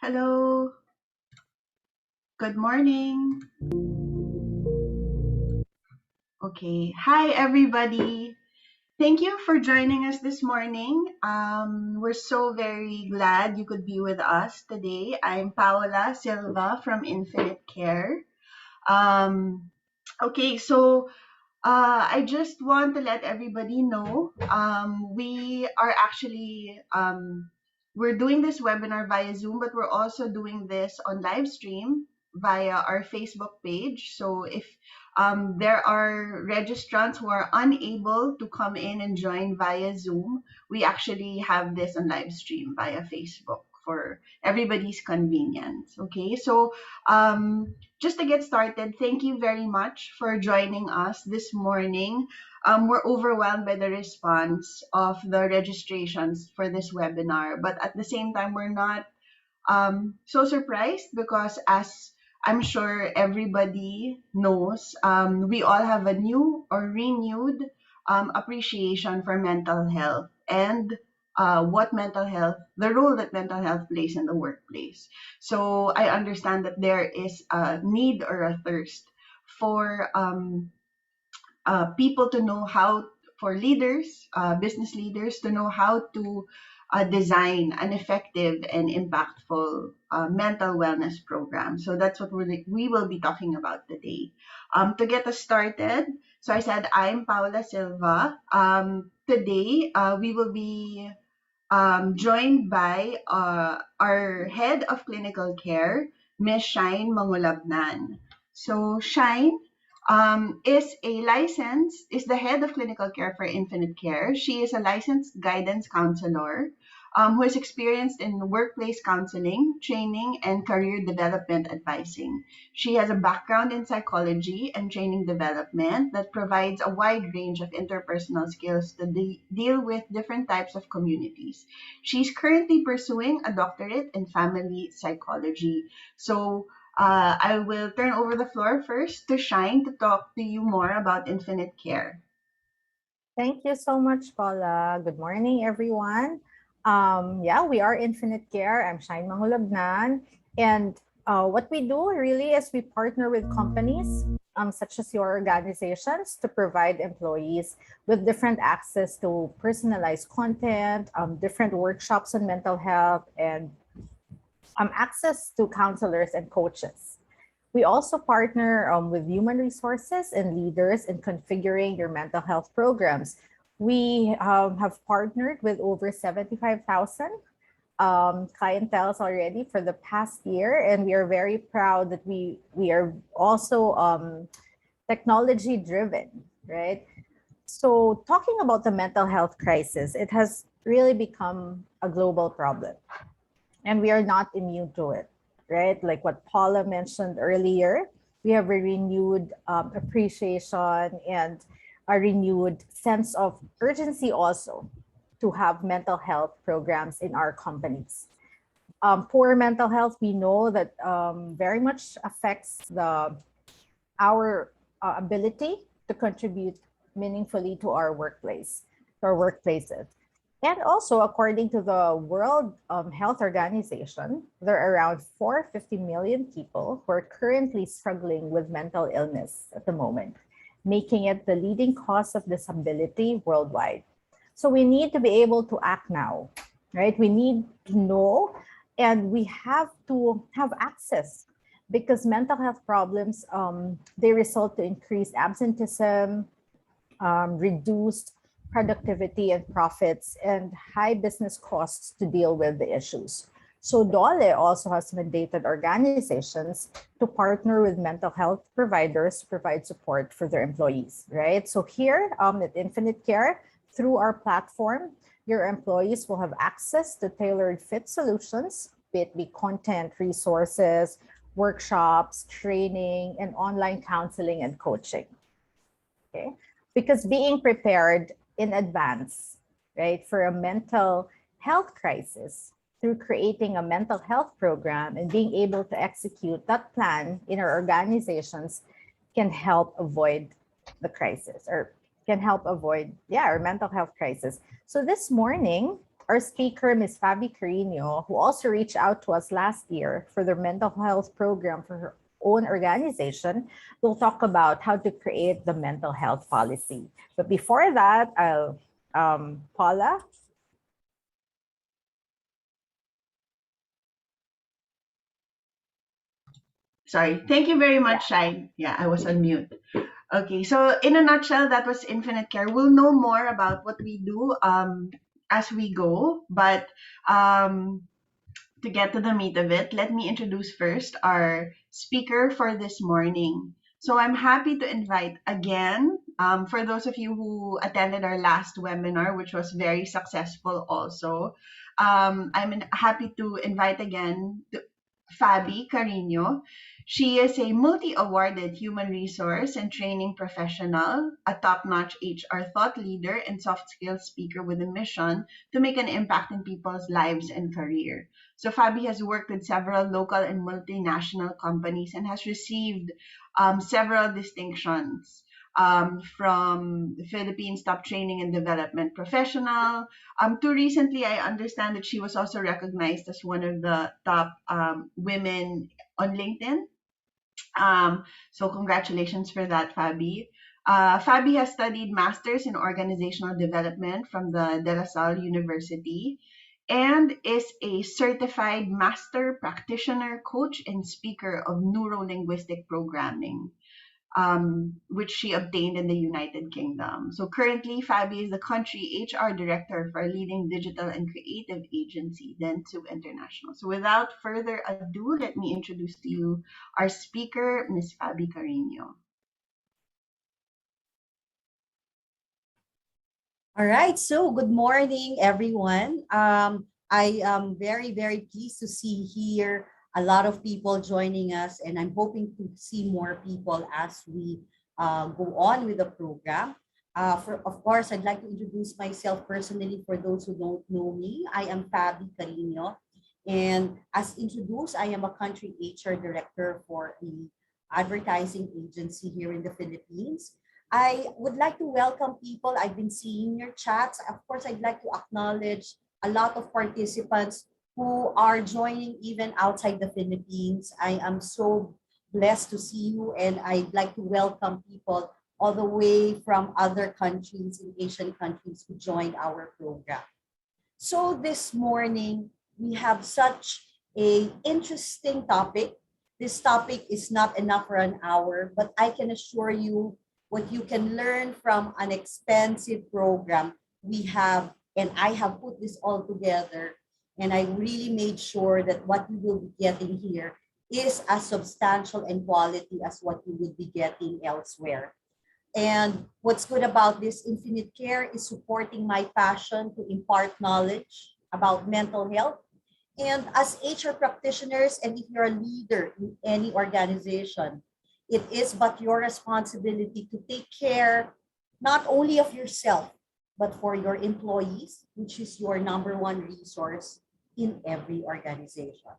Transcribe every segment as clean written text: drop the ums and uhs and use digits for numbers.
Hello, good morning. Okay, hi everybody. Thank you for joining us this morning. We're so very glad you could be with us today. I'm Paola Silva from Infinite Care. Um, okay, so I just want to let everybody know we are actually we're doing this webinar via Zoom, but we're also doing this on live stream via our Facebook page. So if there are registrants who are unable to come in and join via Zoom, we actually have this on live stream via Facebook for everybody's convenience. Okay, so just to get started, thank you very much for joining us this morning. We're overwhelmed by the response of the registrations for this webinar, but at the same time, we're not so surprised because, as I'm sure everybody knows, we all have a new or renewed appreciation for mental health and the role that mental health plays in the workplace. So I understand that there is a need or a thirst for people to know how, for leaders, business leaders, to know how to design an effective and impactful mental wellness program. So that's what we will be talking about today. To get us started, so I said I'm Paula Silva. Today, we will be joined by our head of clinical care, Ms. Shyne Mangulabnan. So Shyne is the head of clinical care for Infinite Care. She is a licensed guidance counselor who is experienced in workplace counseling, training, and career development advising. She has a background in psychology and training development that provides a wide range of interpersonal skills to deal with different types of communities. She's currently pursuing a doctorate in family psychology. So I will turn over the floor first to Shine to talk to you more about Infinite Care. Thank you so much, Paula. Good morning, everyone. Yeah, we are Infinite Care. I'm Shyne Mangulabnan. And what we do really is we partner with companies such as your organizations to provide employees with different access to personalized content, different workshops on mental health, and access to counselors and coaches. We also partner with human resources and leaders in configuring your mental health programs. We have partnered with over 75,000 clienteles already for the past year, and we are very proud that we are also technology driven, right? So talking about the mental health crisis, it has really become a global problem, and we are not immune to it, right? Like what Paula mentioned earlier, we have a renewed appreciation and a renewed sense of urgency also to have mental health programs in our companies. Poor mental health, we know that very much affects our ability to contribute meaningfully to our workplaces. And also, according to the World Health Organization, there are around 450 million people who are currently struggling with mental illness at the moment, making it the leading cause of disability worldwide. So we need to be able to act now, right? We need to know, and we have to have access, because mental health problems, they result to increased absenteeism, reduced productivity and profits, and high business costs to deal with the issues. So DOLE also has mandated organizations to partner with mental health providers to provide support for their employees, right? So here at Infinite Care, through our platform, your employees will have access to tailored fit solutions, be it be content, resources, workshops, training, and online counseling and coaching. Okay, because being prepared in advance, right, for a mental health crisis through creating a mental health program and being able to execute that plan in our organizations can help avoid the crisis, or can help avoid, our mental health crisis. So this morning, our speaker, Ms. Fabi Cariño, who also reached out to us last year for their mental health program for her own organization, will talk about how to create the mental health policy. But before that, I'll, Paula. Sorry. Thank you very much, Shyne. Yeah, I was on mute. Okay, so in a nutshell, that was Infinite Care. We'll know more about what we do as we go, but um, to get to the meat of it, let me introduce first our speaker for this morning. So I'm happy to invite again, for those of you who attended our last webinar, which was very successful also, happy to invite again Fabi Cariño. She is a multi-awarded human resource and training professional, a top-notch HR thought leader, and soft skills speaker with a mission to make an impact in people's lives and career. So Fabi has worked with several local and multinational companies and has received several distinctions from the Philippines Top Training and Development Professional. Too recently, I understand that she was also recognized as one of the top women on LinkedIn. So congratulations for that, Fabi. Fabi has studied Masters in Organizational Development from the De La Salle University and is a certified master practitioner, coach, and speaker of neuro-linguistic programming, which she obtained in the United Kingdom. So currently, Fabi is the country HR director for a leading digital and creative agency, Dentsu International. So without further ado, let me introduce to you our speaker, Ms. Fabi Cariño. All right, so good morning, everyone. I am very, very pleased to see here a lot of people joining us, and I'm hoping to see more people as we go on with the program. Of course, I'd like to introduce myself personally for those who don't know me. I am Fabi Cariño, and as introduced, I am a country HR director for a advertising agency here in the Philippines. I would like to welcome people. I've been seeing your chats. Of course, I'd like to acknowledge a lot of participants who are joining even outside the Philippines. I am so blessed to see you, and I'd like to welcome people all the way from other countries in Asian countries who joined our program. So this morning, we have such a interesting topic. This topic is not enough for an hour, but I can assure you what you can learn from an expensive program we have, and I have put this all together, and I really made sure that what you will be getting here is as substantial and quality as what you would be getting elsewhere. And what's good about this Infinite Care is supporting my passion to impart knowledge about mental health. And as HR practitioners, and if you're a leader in any organization, it is but your responsibility to take care not only of yourself, but for your employees, which is your number one resource in every organization.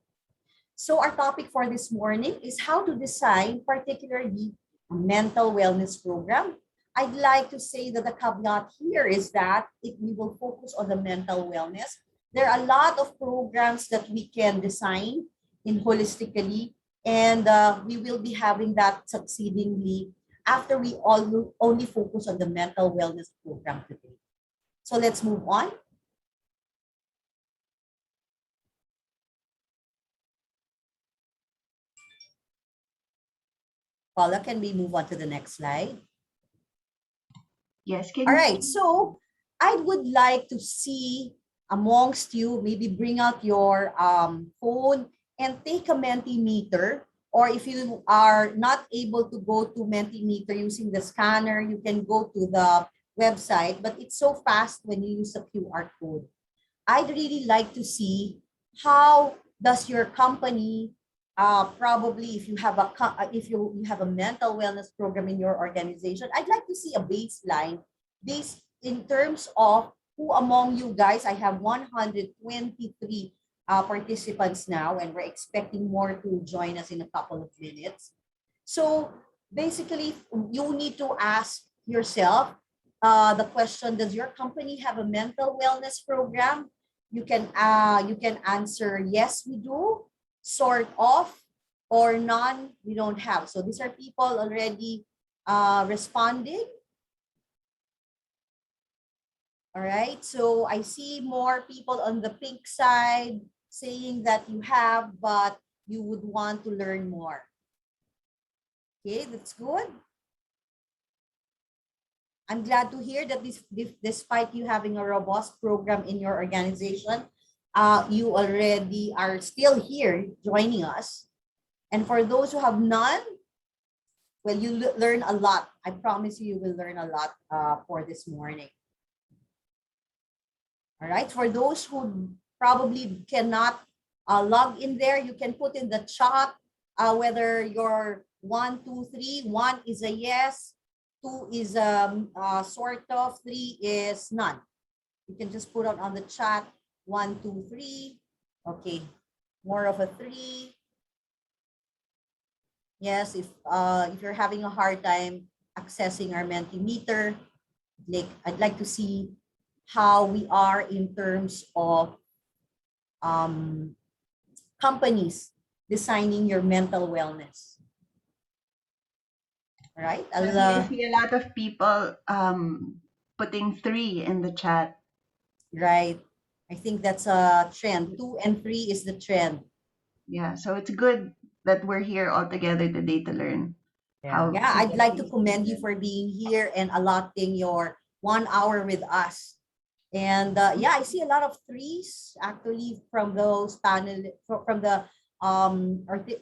So our topic for this morning is how to design particularly a mental wellness program. I'd like to say that the caveat here is that if we will focus on the mental wellness, there are a lot of programs that we can design in holistically, and we will be having that succeedingly after we all only focus on the mental wellness program today. So let's move on. Paula, can we move on to the next slide? Yes, All right, so I would like to see amongst you, maybe bring out your phone and take a Mentimeter, or if you are not able to go to Mentimeter using the scanner, you can go to the website, but it's so fast when you use a QR code. I'd really like to see how does your company, probably if you have if you have a mental wellness program in your organization, I'd like to see a baseline based in terms of who among you guys. I have 123 participants now, and we're expecting more to join us in a couple of minutes. So basically, you need to ask yourself the question: does your company have a mental wellness program? You can answer yes, we do, sort of, or none, we don't have. So these are people already responding. All right, so I see more people on the pink side saying that you have, but you would want to learn more. Okay, that's good. I'm glad to hear that despite you having a robust program in your organization, you already are still here joining us. And for those who have none, well, you learn a lot. I promise you, you will learn a lot for this morning. All right. For those who probably cannot log in there, you can put in the chat whether you're 1, 2, 3. 1 is a yes, 2 is sort of, 3 is none. You can just put on the chat 1, 2, 3. Okay, more of a 3. Yes, if you're having a hard time accessing our Mentimeter, I'd like to see how we are in terms of companies designing your mental wellness. All right. I see a lot of people putting 3 in the chat. Right. I think that's a trend. 2 and 3 is the trend. Yeah, so it's good that we're here all together today to learn. Yeah, I'd like to commend you for being here and allotting your 1 hour with us. And yeah, I see a lot of 3s actually from those panel, from the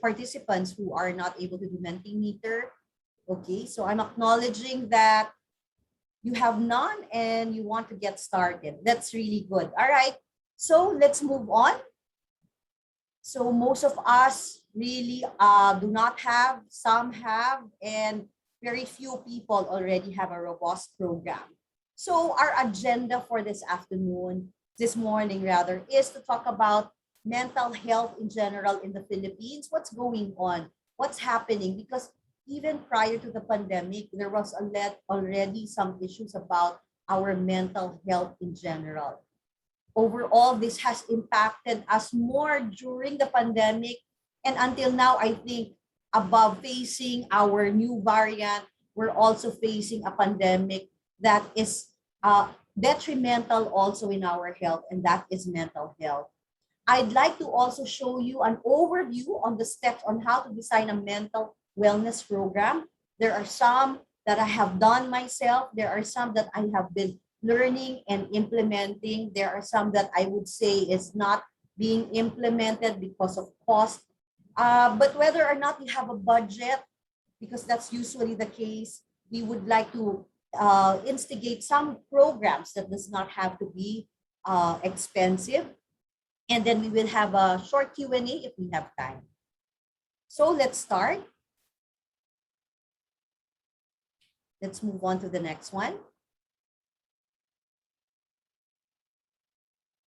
participants who are not able to do Mentimeter. Okay, so I'm acknowledging that you have none and you want to get started. That's really good. All right, so let's move on. So most of us really do not have, some have, and very few people already have a robust program. So our agenda for this morning rather, is to talk about mental health in general in the Philippines. What's going on? What's happening? Because even prior to the pandemic, there was already some issues about our mental health in general. Overall, this has impacted us more during the pandemic. And until now, I think above facing our new variant, we're also facing a pandemic that is detrimental also in our health, and that is mental health. I'd like to also show you an overview on the steps on how to design a mental wellness program. There are some that I have done myself. There are some that I have been learning and implementing. There are some that I would say is not being implemented because of cost. But whether or not you have a budget, because that's usually the case, we would like to instigate some programs that does not have to be expensive. And then we will have a short Q&A if we have time. So let's start. Let's move on to the next one.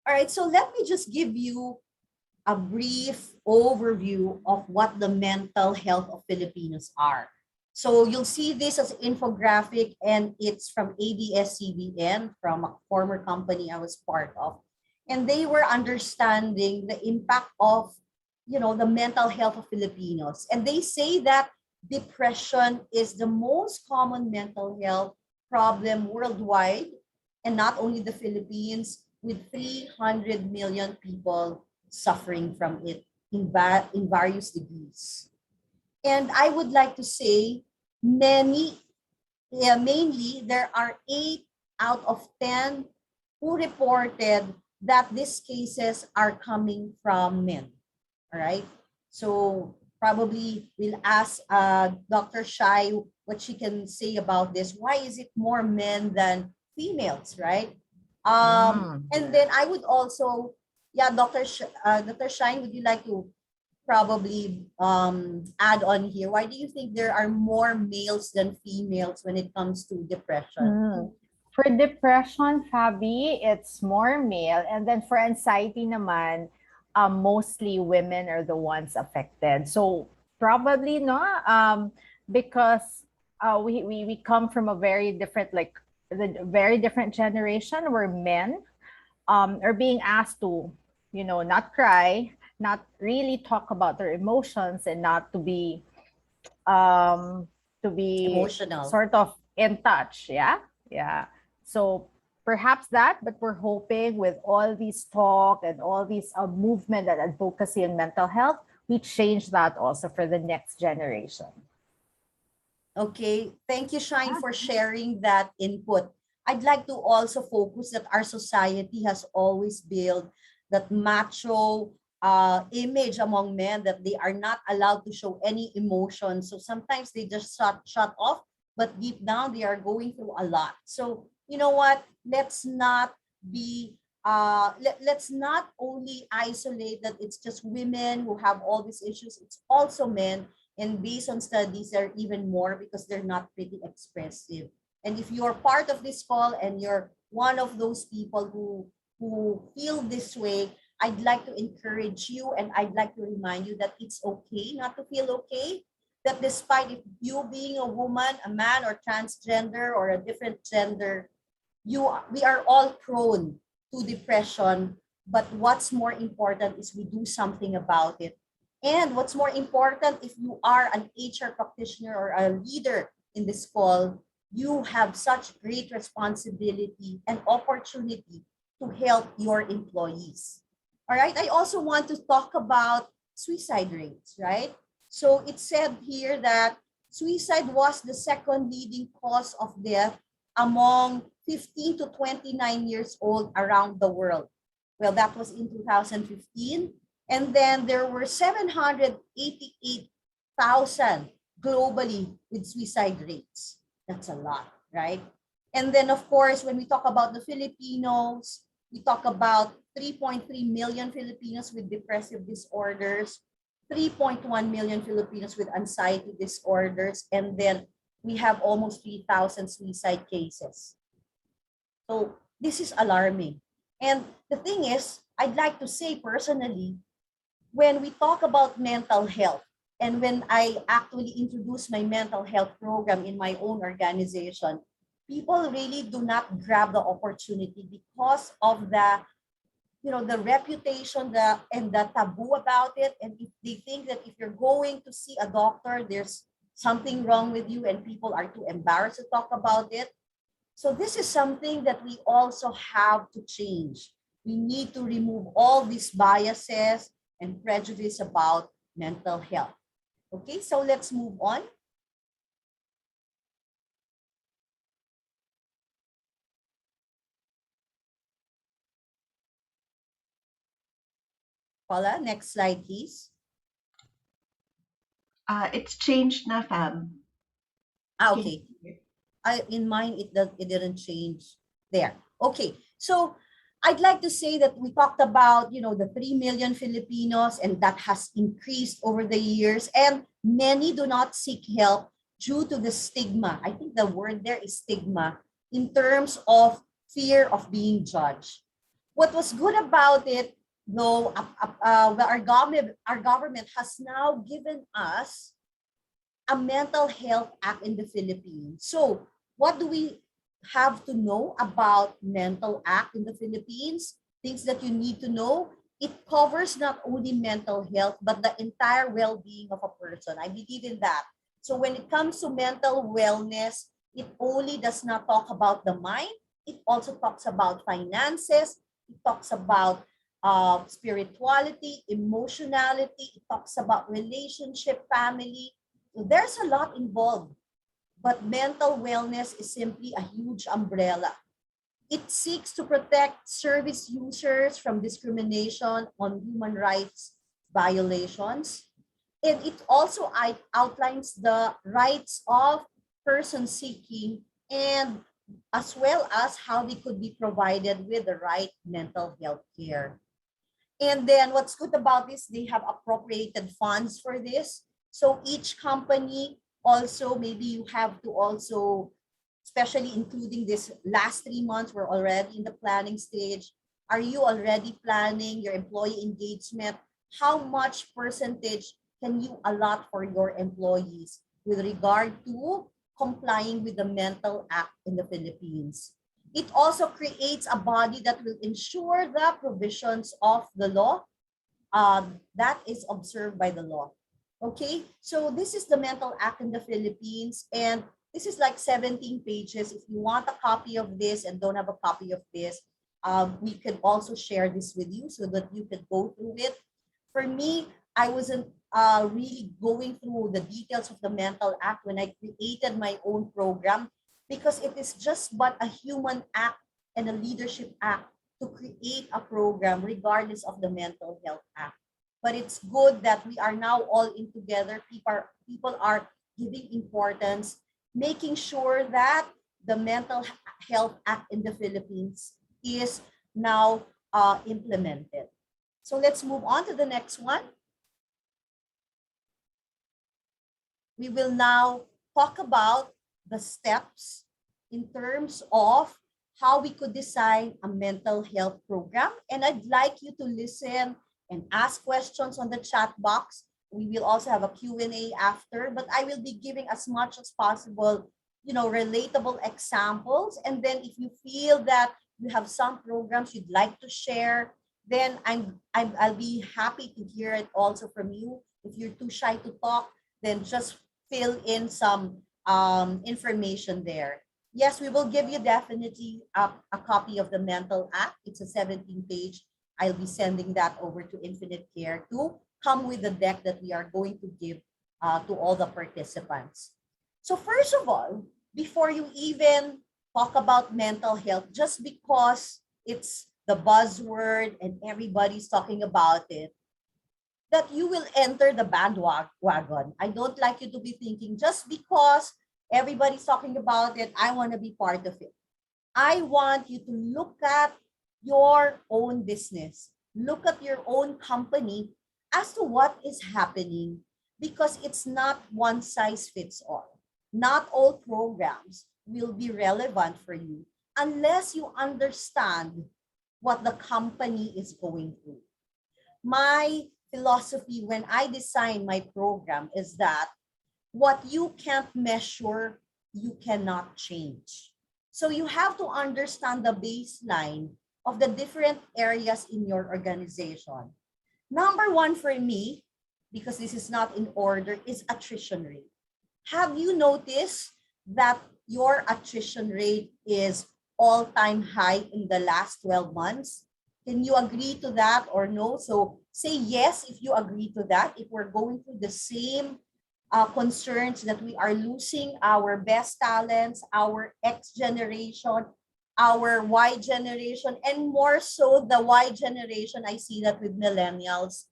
All right, so let me just give you a brief overview of what the mental health of Filipinos are. So you'll see this as an infographic, and it's from ABS-CBN, from a former company I was part of. And they were understanding the impact of, the mental health of Filipinos. And they say that depression is the most common mental health problem worldwide, and not only the Philippines, with 300 million people suffering from it in various degrees. And I would like to say mainly there are 8 out of 10 who reported that these cases are coming from men. All right. So probably will ask Dr. Shai what she can say about this. Why is it more men than females, right? And Yeah. then I would also, yeah, Dr. Shine, would you like to probably add on here? Why do you think there are more males than females when it comes to depression? Mm. For depression, Fabi, it's more male. And then for anxiety naman, mostly women are the ones affected. So probably no, because we come from a very different, like the very different generation where men are being asked to, not cry, not really talk about their emotions, and not um to be Emotional. sort of in touch. Yeah. So perhaps that, but we're hoping with all these talk and all these movement and advocacy in mental health, we change that also for the next generation. Okay, thank you, Shine, for sharing that input. I'd like to also focus that our society has always built that macho image among men that they are not allowed to show any emotion. So sometimes they just shut off, but deep down they are going through a lot. So you know what? Let's not be let's not only isolate that it's just women who have all these issues. It's also men, and based on studies, there are even more because they're not pretty expressive. And if you're part of this call and you're one of those people who feel this way, I'd like to encourage you and I'd like to remind you that it's okay not to feel okay. That despite if you being a woman, a man, or transgender or a different gender, we are all prone to depression. But what's more important is we do something about it. And what's more important, if you are an HR practitioner or a leader in this call, you have such great responsibility and opportunity to help your employees. All right. I also want to talk about suicide rates, right? So it said here that suicide was the second leading cause of death among 15 to 29 years old around the world. Well, that was in 2015. And then there were 788,000 globally with suicide rates. That's a lot, right? And then, of course, when we talk about the Filipinos, we talk about 3.3 million Filipinos with depressive disorders, 3.1 million Filipinos with anxiety disorders, and then we have almost 3,000 suicide cases. So this is alarming. And the thing is, I'd like to say personally, when we talk about mental health, and when I actually introduce my mental health program in my own organization, people really do not grab the opportunity because of the reputation and the taboo about it. And if they think that if you're going to see a doctor, there's something wrong with you and people are too embarrassed to talk about it. So this is something that we also have to change. We need to remove all these biases and prejudice about mental health. Okay, so let's move on. Paula, next slide, please. It's changed na, fam. Can you Okay. hear? In mine, it didn't change there. Okay, so I'd like to say that we talked about, the 3 million Filipinos, and that has increased over the years, and many do not seek help due to the stigma. I think the word there is stigma, in terms of fear of being judged. What was good about it, though, our government has now given us a mental health act in the Philippines. So what do we have to know about mental act in the Philippines? Things that you need to know. It covers not only mental health, but the entire well-being of a person. I believe in that. So when it comes to mental wellness, it only does not talk about the mind. It also talks about finances. It talks about spirituality, emotionality. It talks about relationship, family. So there's a lot involved, but mental wellness is simply a huge umbrella. It seeks to protect service users from discrimination on human rights violations. And it also outlines the rights of person seeking, and as well as how they could be provided with the right mental health care. And then what's good about this, they have appropriated funds for this. So each company also, maybe you have to also, especially including this last 3 months, we're already in the planning stage. Are you already planning your employee engagement? How much percentage can you allot for your employees with regard to complying with the Mental Act in the Philippines? It also creates a body that will ensure the provisions of the law that is observed by the law. Okay, so this is the Mental Act in the Philippines, and this is like 17 pages. If you want a copy of this and don't have a copy of this, we could also share this with you so that you could go through it. For me, I wasn't really going through the details of the Mental Act when I created my own program, because it is just but a human act and a leadership act to create a program regardless of the Mental Health Act. But it's good that we are now all in together. People are giving importance, making sure that the Mental Health Act in the Philippines is now implemented. So let's move on to the next one. We will now talk about the steps in terms of how we could design a mental health program. And I'd like you to listen and ask questions on the chat box. We will also have a Q&A after, but I will be giving as much as possible, relatable examples. And then if you feel that you have some programs you'd like to share, then I'll be happy to hear it also from you. If you're too shy to talk, then just fill in some information there. Yes, we will give you definitely a copy of the Mental Act. It's a 17-page. I'll be sending that over to Infinite Care to come with the deck that we are going to give to all the participants. So first of all, before you even talk about mental health, just because it's the buzzword and everybody's talking about it, that you will enter the bandwagon. I don't like you to be thinking just because everybody's talking about it, I want to be part of it. I want you to look at your own business, look at your own company as to what is happening, because it's not one size fits all. Not all programs will be relevant for you unless you understand what the company is going through. My philosophy when I design my program is that what you can't measure, you cannot change. So you have to understand the baseline of the different areas in your organization. Number one for me, because this is not in order, is attrition rate. Have you noticed that your attrition rate is all-time high in the last 12 months? Can you agree to that or no? So say yes if you agree to that. If we're going through the same concerns that we are losing our best talents, our X generation, our Y generation, and more so the Y generation, I see that with millennials.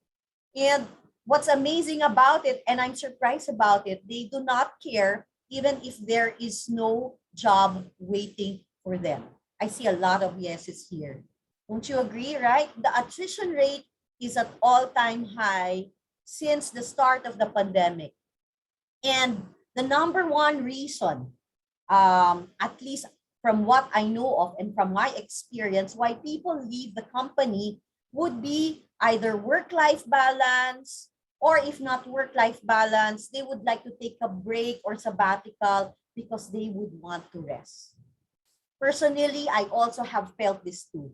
And what's amazing about it, and I'm surprised about it, they do not care even if there is no job waiting for them. I see a lot of yeses here. Don't you agree, right? The attrition rate is at all-time high since the start of the pandemic. And the number one reason, at least from what I know of and from my experience, why people leave the company would be either work-life balance, or if not work-life balance, they would like to take a break or sabbatical because they would want to rest. Personally, I also have felt this too.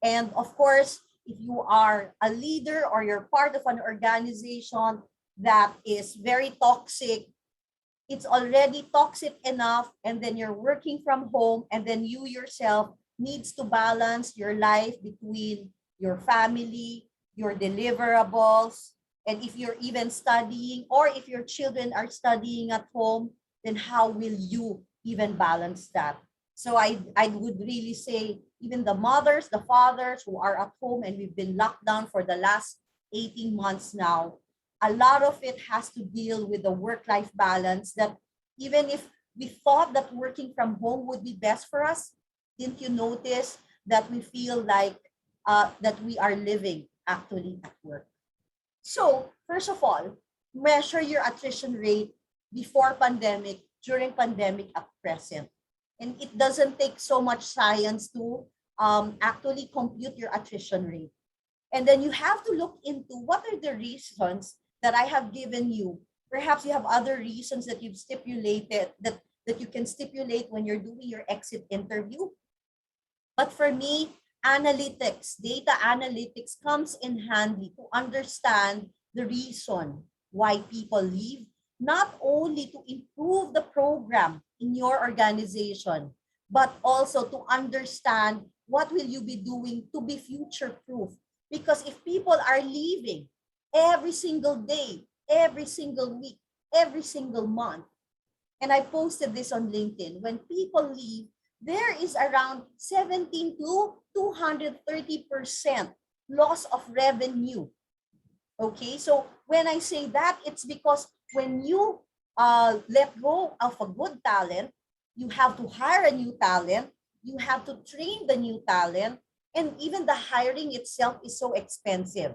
And of course, if you are a leader or you're part of an organization that is very toxic, it's already toxic enough, and then you're working from home, and then you yourself needs to balance your life between your family, your deliverables, and if you're even studying, or if your children are studying at home, then how will you even balance that? So I would really say even the mothers, the fathers who are at home and we've been locked down for the last 18 months now, a lot of it has to deal with the work-life balance, that even if we thought that working from home would be best for us, didn't you notice that we feel like that we are living actually at work? So first of all, measure your attrition rate before pandemic, during pandemic, at present. And it doesn't take so much science to actually compute your attrition rate. And then you have to look into what are the reasons that I have given you. Perhaps you have other reasons that you've stipulated, that you can stipulate when you're doing your exit interview. But for me, analytics, data analytics comes in handy to understand the reason why people leave, not only to improve the program in your organization, but also to understand what will you be doing to be future proof. Because if people are leaving every single day, every single week, every single month, and I posted this on LinkedIn, when people leave, there is around 17 to 230% loss of revenue. Okay, so when I say that, it's because when you let go of a good talent, you have to hire a new talent, you have to train the new talent, and even the hiring itself is so expensive.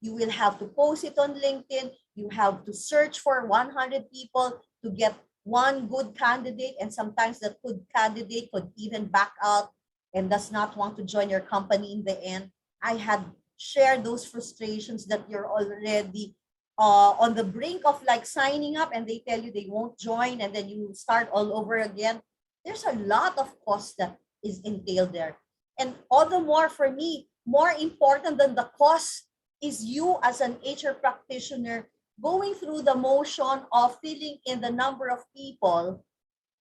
You will have to post it on LinkedIn, you have to search for 100 people to get one good candidate, and sometimes that good candidate could even back out and does not want to join your company in the end. I had shared those frustrations that you're already on the brink of like signing up and they tell you they won't join, and then you start all over again. There's a lot of cost that is entailed there. And all the more, for me, more important than the cost is you as an HR practitioner going through the motion of filling in the number of people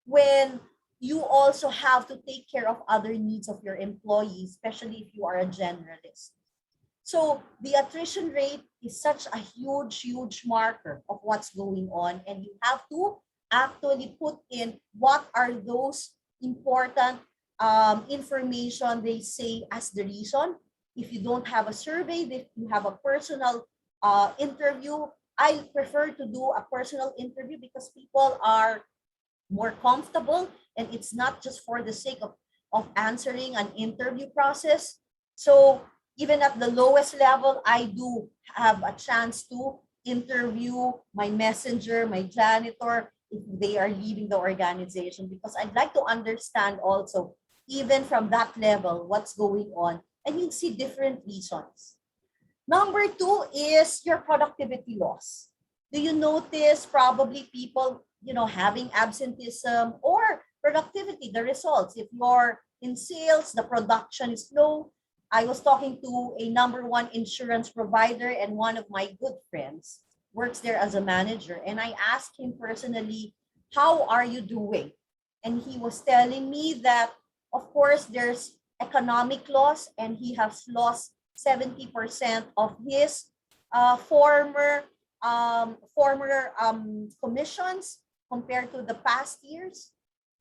when you also have to take care of other needs of your employees, especially if you are a generalist. So the attrition rate is such a huge, huge marker of what's going on. And you have to actually put in what are those important information they say as the reason. If you don't have a survey, if you have a personal interview, I prefer to do a personal interview because people are more comfortable, and it's not just for the sake of answering an interview process. So even at the lowest level, I do have a chance to interview my messenger, my janitor, if they are leaving the organization, because I'd like to understand also, even from that level, what's going on. And you'd see different reasons. Number two is your productivity loss. Do you notice probably people, having absenteeism or productivity, the results? If you're in sales, the production is low. I was talking to a number one insurance provider, and one of my good friends works there as a manager. And I asked him personally, how are you doing? And he was telling me that, of course, there's economic loss, and he has lost 70% of his former commissions compared to the past years.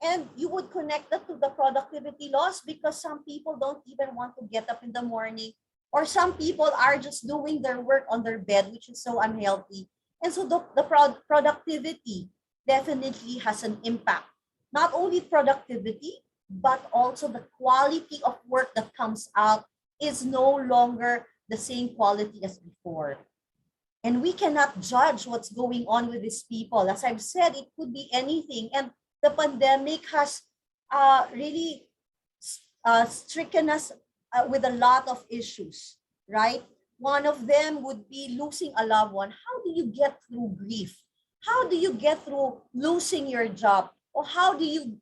And you would connect that to the productivity loss because some people don't even want to get up in the morning, or some people are just doing their work on their bed, which is so unhealthy. And so the productivity definitely has an impact. Not only productivity, but also the quality of work that comes out is no longer the same quality as before. And we cannot judge what's going on with these people. As I've said, it could be anything. And the pandemic has really stricken us with a lot of issues, right? One of them would be losing a loved one. How do you get through grief? How do you get through losing your job? Or how do you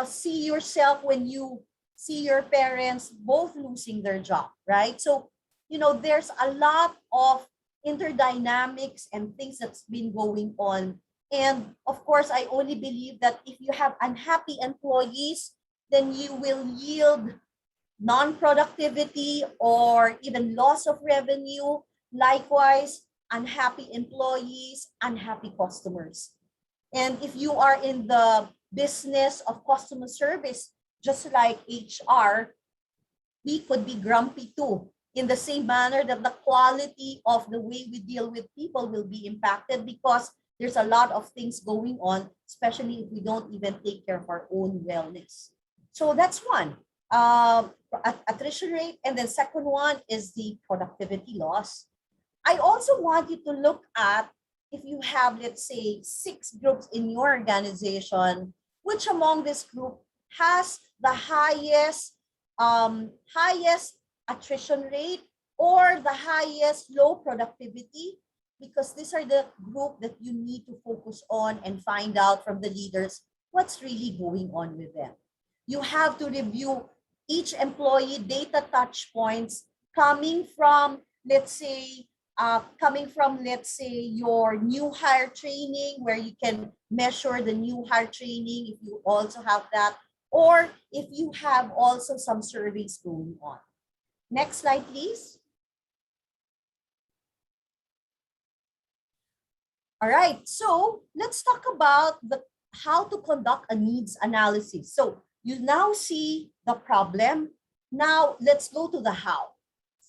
see yourself when you see your parents both losing their job, right? So, there's a lot of interdynamics and things that's been going on. And of course, I only believe that if you have unhappy employees, then you will yield non-productivity or even loss of revenue. Likewise, unhappy employees, unhappy customers. And if you are in the business of customer service, just like HR, we could be grumpy too. In the same manner that the quality of the way we deal with people will be impacted because there's a lot of things going on, especially if we don't even take care of our own wellness. So that's one, attrition rate. And then second one is the productivity loss. I also want you to look at if you have, let's say, 6 groups in your organization, which among this group has the highest attrition rate or the highest low productivity, because these are the group that you need to focus on and find out from the leaders what's really going on with them. You have to review each employee data touch points coming from, let's say, your new hire training, where you can measure the new hire training if you also have that, or if you have also some surveys going on. Next slide, please. All right, so let's talk about how to conduct a needs analysis. So you now see the problem. Now let's go to the how.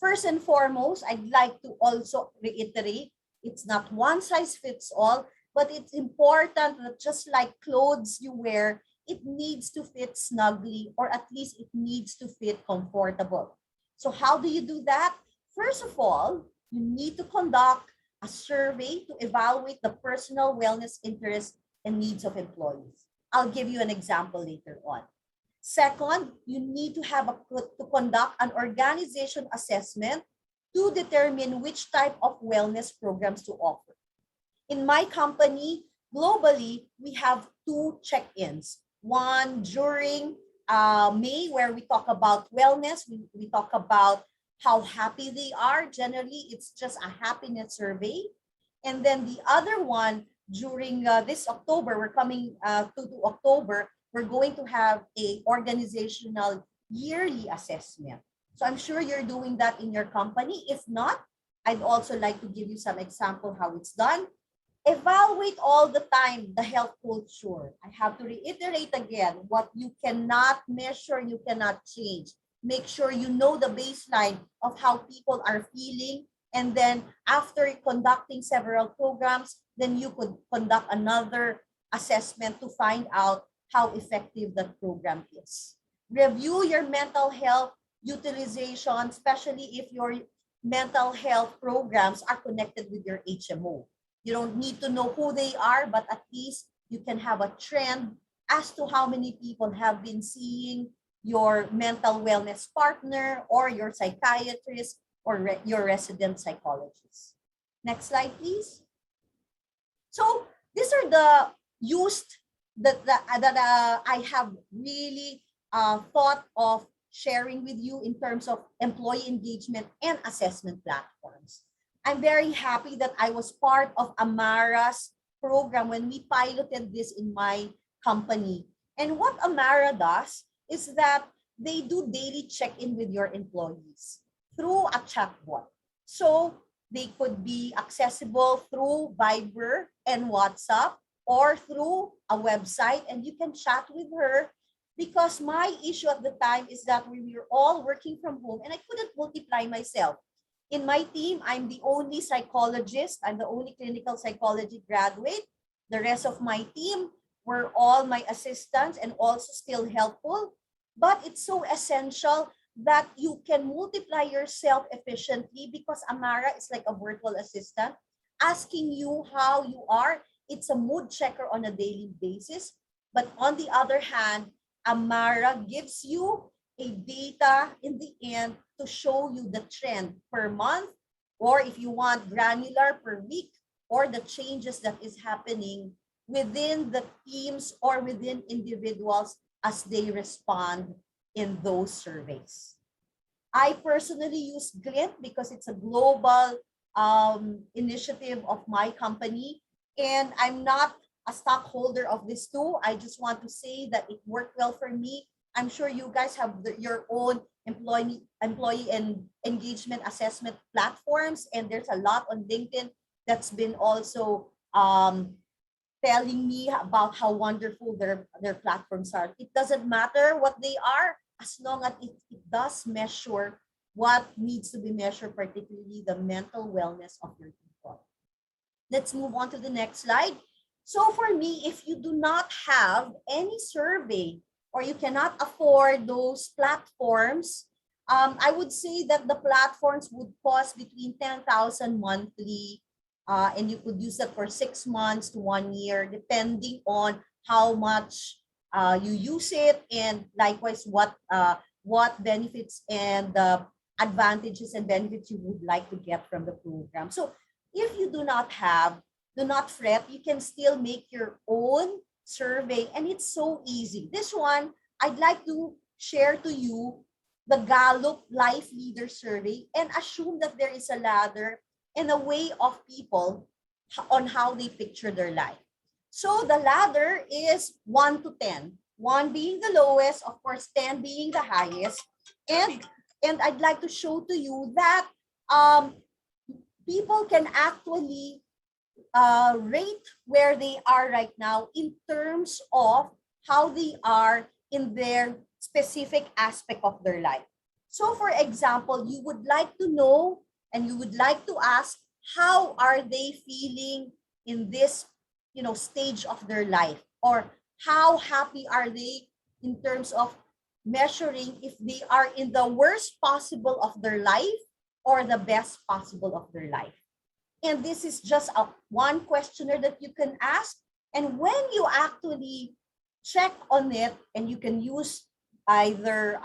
First and foremost, I'd like to also reiterate, it's not one size fits all, but it's important that just like clothes you wear, it needs to fit snugly, or at least it needs to fit comfortable. So how do you do that? First of all, you need to conduct a survey to evaluate the personal wellness interests and needs of employees. I'll give you an example later on. Second, you need to conduct an organization assessment to determine which type of wellness programs to offer. In my company, globally, we have 2 check-ins. One during May, where we talk about wellness. We talk about how happy they are. Generally, it's just a happiness survey. And then the other one during this October, we're coming to October, we're going to have a organizational yearly assessment. So I'm sure you're doing that in your company. If not, I'd also like to give you some example how it's done. Evaluate all the time the health culture. I have to reiterate again, what you cannot measure, you cannot change. Make sure you know the baseline of how people are feeling. And then after conducting several programs, then you could conduct another assessment to find out how effective that program is. Review your mental health utilization, especially if your mental health programs are connected with your HMO. You don't need to know who they are, but at least you can have a trend as to how many people have been seeing your mental wellness partner or your psychiatrist or your resident psychologist. Next slide, please. So these are the used that I have really thought of sharing with you in terms of employee engagement and assessment platforms. I'm very happy that I was part of Amara's program when we piloted this in my company. And what Amara does is that they do daily check-in with your employees through a chatbot. So they could be accessible through Viber and WhatsApp or through a website, and you can chat with her, because my issue at the time is that we were all working from home and I couldn't multiply myself. In my team, I'm the only psychologist. I'm the only clinical psychology graduate. The rest of my team were all my assistants and also still helpful. But it's so essential that you can multiply yourself efficiently, because Amara is like a virtual assistant asking you how you are. It's a mood checker on a daily basis. But on the other hand, Amara gives you a data in the end to show you the trend per month, or if you want granular, per week, or the changes that is happening within the teams or within individuals as they respond in those surveys. I personally use Glint because it's a global initiative of my company, and I'm not a stockholder of this tool. I just want to say that it worked well for me. I'm sure you guys have your own employee and engagement assessment platforms, and there's a lot on LinkedIn that's been also telling me about how wonderful their platforms are. It doesn't matter what they are, as long as it does measure what needs to be measured, particularly the mental wellness of your people. Let's move on to the next slide. So for me, if you do not have any survey or you cannot afford those platforms, I would say that the platforms would cost between 10,000 monthly, and you could use that for 6 months to 1 year, depending on how much you use it, and likewise what benefits and advantages and benefits you would like to get from the program. So if you do not have, do not fret, you can still make your own survey, and it's so easy. This one, I'd like to share to you the Gallup Life Leader Survey, and assume that there is a ladder and a way of people on how they picture their life. So the ladder is 1 to 10, 1 being the lowest, of course, 10 being the highest. And I'd like to show to you that people can actually rate where they are right now in terms of how they are in their specific aspect of their life. So for example, you would like to know and you would like to ask, how are they feeling in this, stage of their life? Or how happy are they in terms of measuring if they are in the worst possible of their life or the best possible of their life? And this is just one questionnaire that you can ask. And when you actually check on it, and you can use either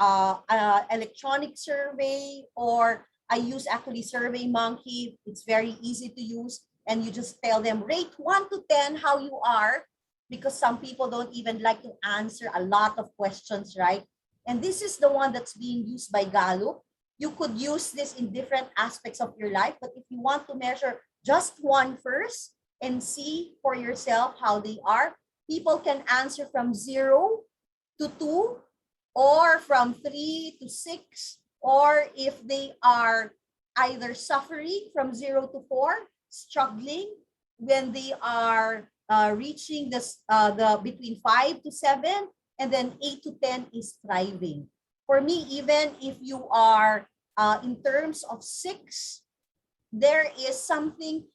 electronic survey, or I use actually Survey Monkey. It's very easy to use. And you just tell them, rate 1 to 10 how you are, because some people don't even like to answer a lot of questions, right? And this is the one that's being used by Gallup. You could use this in different aspects of your life, but if you want to measure just one first and see for yourself how they are, people can answer from 0 to 2, or from 3 to 6, or if they are either suffering, from 0 to 4, struggling, when they are reaching the between 5 to 7, and then 8 to 10 is thriving. For me, even if you are in terms of 6, there is something,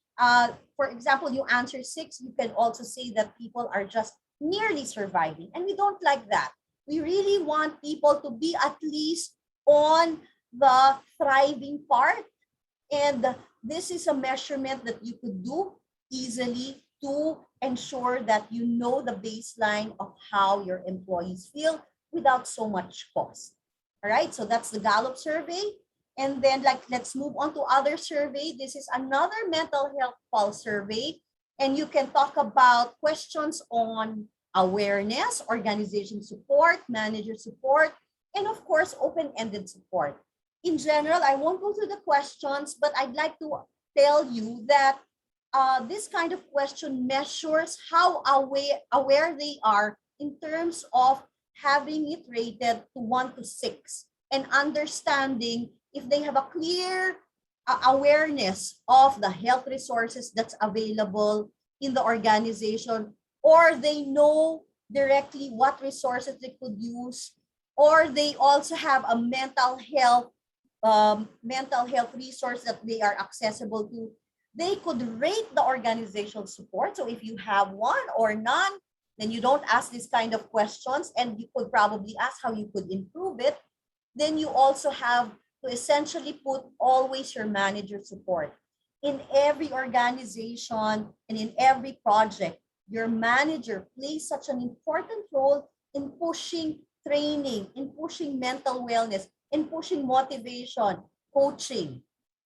for example, you answer 6, you can also say that people are just merely surviving. And we don't like that. We really want people to be at least on the thriving part. And this is a measurement that you could do easily to ensure that you know the baseline of how your employees feel without so much cost. All right, so that's the Gallup survey. And then let's move on to other survey. This is another mental health pulse survey. And you can talk about questions on awareness, organization support, manager support, and of course, open-ended support. In general, I won't go through the questions, but I'd like to tell you that this kind of question measures how aware they are in terms of having it rated to 1 to 6, and understanding if they have a clear awareness of the health resources that's available in the organization, or they know directly what resources they could use, or they also have a mental health resource that they are accessible to. They could rate the organizational support. So if you have one or none, then you don't ask this kind of questions, and you could probably ask how you could improve it. Then you also have to essentially put always your manager support. In every organization and in every project, your manager plays such an important role in pushing training, in pushing mental wellness, in pushing motivation, coaching.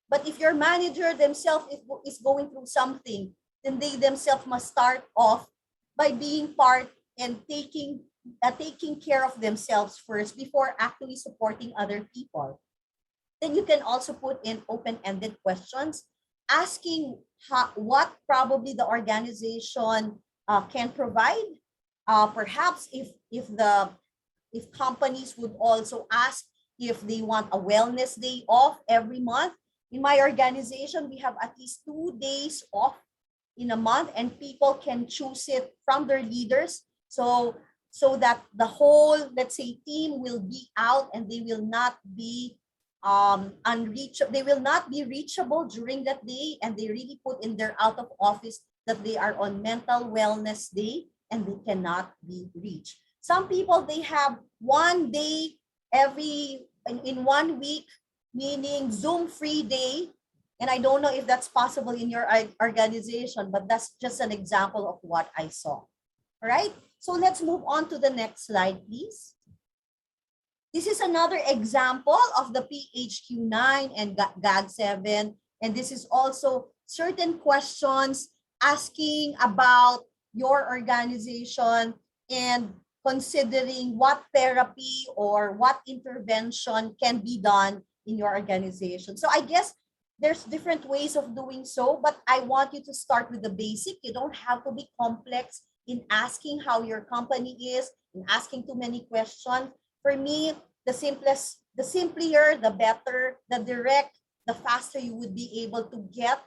But if your manager themselves is going through something, then they themselves must start off by being part and taking care of themselves first before actually supporting other people. Then you can also put in open-ended questions, asking what probably the organization can provide. Perhaps if companies would also ask if they want a wellness day off every month. In my organization, we have at least 2 days off in a month, and people can choose it from their leaders. So that the whole, let's say, team will be out, and they will not be they will not be reachable during that day, and they really put in their out of office that they are on mental wellness day and they cannot be reached. Some people, they have one day in 1 week, meaning Zoom free day. And I don't know if that's possible in your organization, but that's just an example of what I saw. All right, so let's move on to the next slide, please. This is another example of the PHQ-9 and GAG-7. And this is also certain questions asking about your organization and considering what therapy or what intervention can be done in your organization. So I guess there's different ways of doing so, but I want you to start with the basic. You don't have to be complex in asking how your company is, in asking too many questions. For me, the simpler, the better, the direct, the faster you would be able to get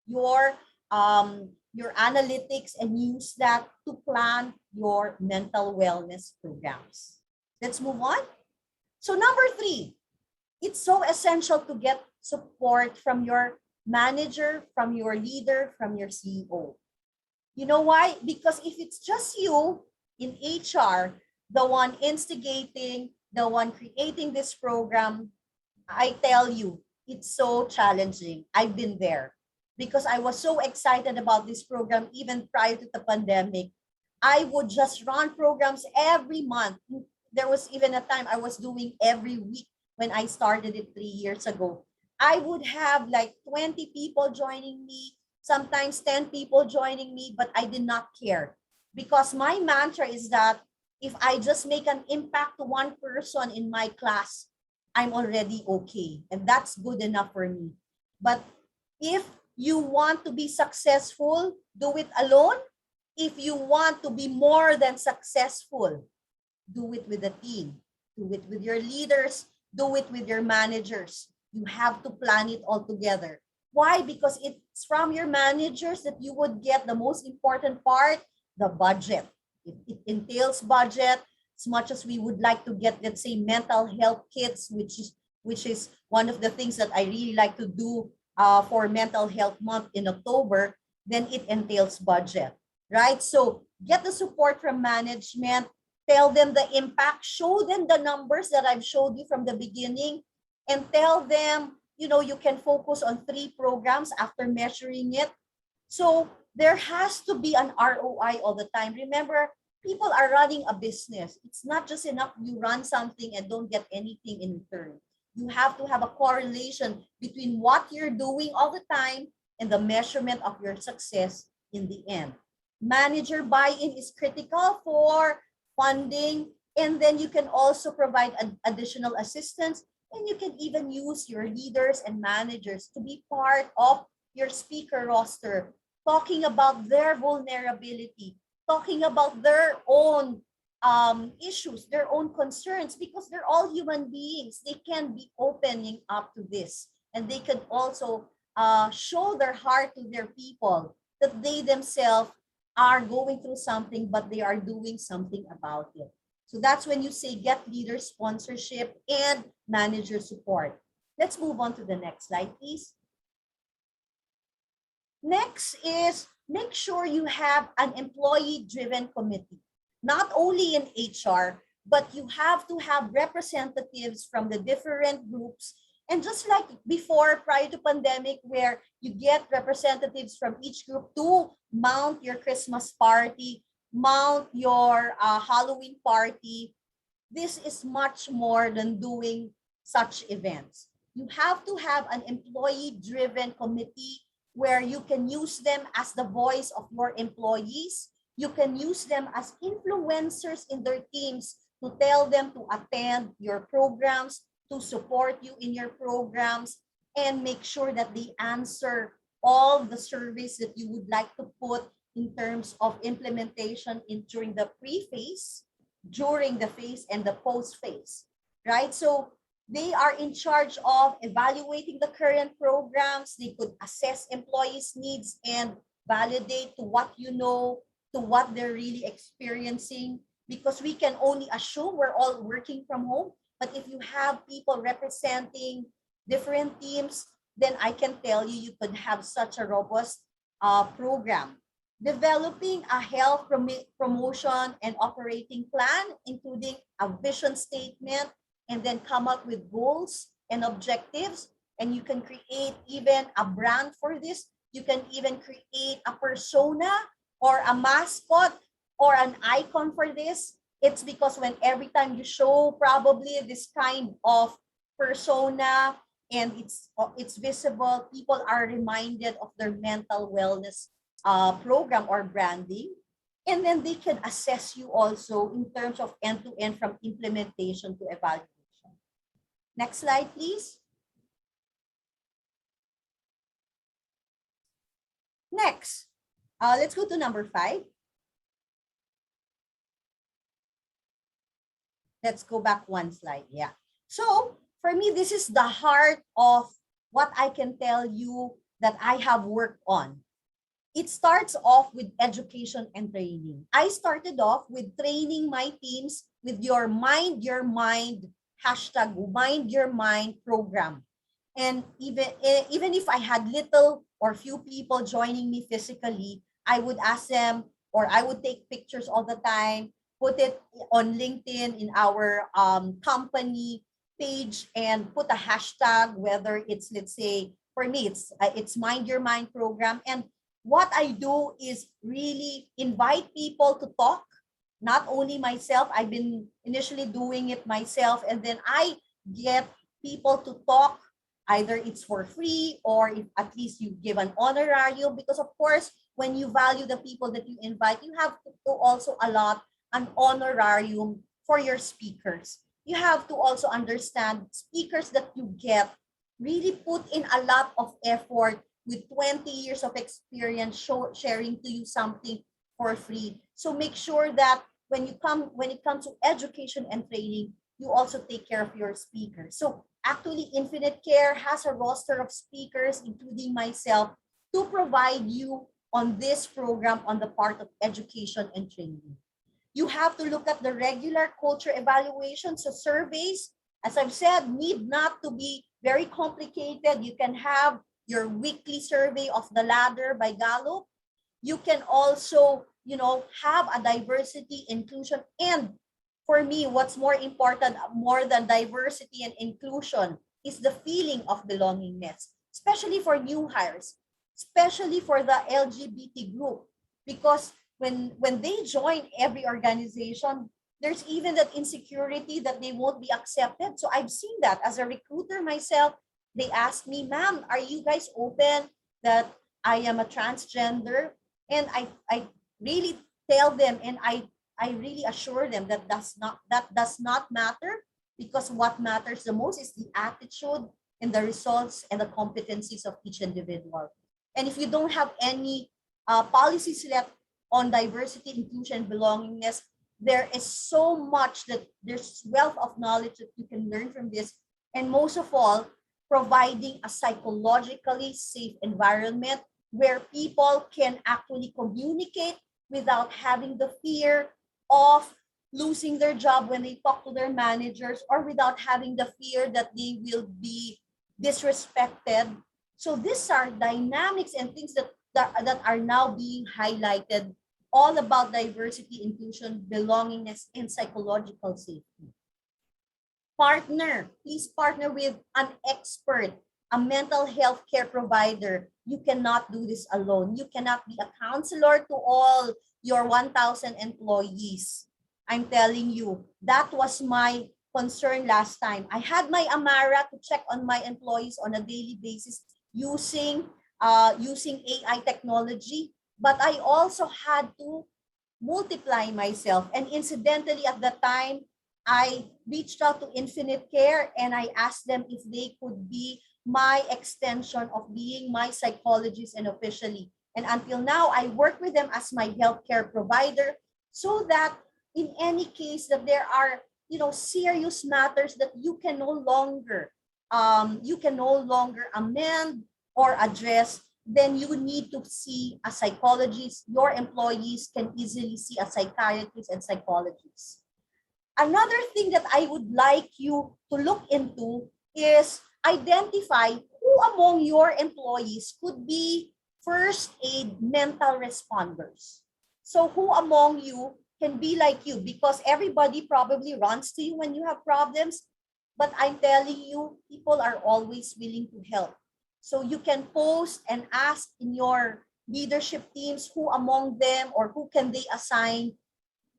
your analytics and use that to plan your mental wellness programs. Let's move on. So number 3, it's so essential to get support from your manager, from your leader, from your CEO. You know why? Because if it's just you in HR, the one instigating, the one creating this program, I tell you, it's so challenging. I've been there because I was so excited about this program even prior to the pandemic. I would just run programs every month. There was even a time I was doing every week when I started it 3 years ago. I would have like 20 people joining me, sometimes 10 people joining me, but I did not care because my mantra is that if I just make an impact to one person in my class, I'm already okay. And that's good enough for me. But if you want to be successful, do it alone. If you want to be more than successful, do it with a team. Do it with your leaders. Do it with your managers. You have to plan it all together. Why? Because it's from your managers that you would get the most important part, the budget. It entails budget. As much as we would like to get, let's say, mental health kits, which is one of the things that I really like to do for Mental Health Month in October, then it entails budget, right? So get the support from management, tell them the impact, show them the numbers that I've showed you from the beginning, and tell them, you can focus on 3 programs after measuring it. So there has to be an ROI all the time. Remember, people are running a business. It's not just enough you run something and don't get anything in return. You have to have a correlation between what you're doing all the time and the measurement of your success in the end. Manager buy-in is critical for funding, and then you can also provide additional assistance, and you can even use your leaders and managers to be part of your speaker roster, talking about their vulnerability, talking about their own issues, their own concerns, because they're all human beings. They can be opening up to this, and they can also show their heart to their people that they themselves are going through something, but they are doing something about it. So that's when you say get leader sponsorship and manager support. Let's move on to the next slide, please. Next is make sure you have an employee-driven committee, not only in HR, but you have to have representatives from the different groups. And just like before, prior to pandemic, where you get representatives from each group to mount your Christmas party, mount your Halloween party, this is much more than doing such events. You have to have an employee-driven committee where you can use them as the voice of your employees. You can use them as influencers in their teams to tell them to attend your programs, to support you in your programs, and make sure that they answer all the surveys that you would like to put in terms of implementation during the pre-phase, during the phase, and the post-phase, right? So they are in charge of evaluating the current programs. They could assess employees' needs and validate to what you know, to what they're really experiencing, because we can only assume we're all working from home. But if you have people representing different teams, then I can tell you, you could have such a robust program. Developing a health promotion and operating plan, including a vision statement, and then come up with goals and objectives. And you can create even a brand for this. You can even create a persona or a mascot or an icon for this. It's because when every time you show probably this kind of persona and it's visible, people are reminded of their mental wellness program or branding. And then they can assess you also in terms of end-to-end from implementation to evaluation. Next slide, please. Next, let's go to number 5. Let's go back one slide. Yeah. So for me, this is the heart of what I can tell you that I have worked on. It starts off with education and training. I started off with training my teams with your Mind Your Mind hashtag Mind Your Mind program. And even if I had little or few people joining me physically, I would ask them, or I would take pictures all the time, put it on LinkedIn in our company page, and put a hashtag, whether it's, let's say, for me, it's Mind Your Mind program. And what I do is really invite people to talk, not only myself. I've been initially doing it myself, and then I get people to talk. Either it's for free or if at least you give an honorarium, because of course, when you value the people that you invite, you have to also allot an honorarium for your speakers. You have to also understand speakers that you get really put in a lot of effort with 20 years of experience sharing to you something for free. So make sure that when it comes to education and training, you also take care of your speakers. So actually, Infinite Care has a roster of speakers, including myself, to provide you on this program on the part of education and training. You have to look at the regular culture evaluations, so surveys, as I've said, need not to be very complicated. You can have your weekly survey of the ladder by Gallup. You can also, have a diversity, inclusion, and for me, what's more important, more than diversity and inclusion, is the feeling of belongingness, especially for new hires, especially for the LGBT group, because when they join every organization, there's even that insecurity that they won't be accepted. So I've seen that as a recruiter myself. They ask me, ma'am, are you guys open that I am a transgender? And I really tell them, and I really assure them that does not matter, because what matters the most is the attitude and the results and the competencies of each individual. And if you don't have any policies left on diversity, inclusion, belongingness, there is so much that there's wealth of knowledge that you can learn from this. And most of all, providing a psychologically safe environment where people can actually communicate without having the fear of losing their job when they talk to their managers, or without having the fear that they will be disrespected. So these are dynamics and things that are now being highlighted, all about diversity, inclusion, belongingness, and psychological safety. Partner, please partner with an expert, a mental health care provider. You cannot do this alone. You cannot be a counselor to all your 1,000 employees. I'm telling you, that was my concern last time. I had my Amara to check on my employees on a daily basis using AI technology, but I also had to multiply myself. And incidentally, at the time, I reached out to Infinite Care and I asked them if they could be my extension of being my psychologist and officially. And until now, I work with them as my healthcare provider, so that in any case that there are, serious matters that you can no longer amend or address, then you need to see a psychologist. Your employees can easily see a psychiatrist and psychologist. Another thing that I would like you to look into is identify who among your employees could be first aid mental responders. So who among you can be like you? Because everybody probably runs to you when you have problems, but I'm telling you, people are always willing to help. So you can post and ask in your leadership teams who among them or who can they assign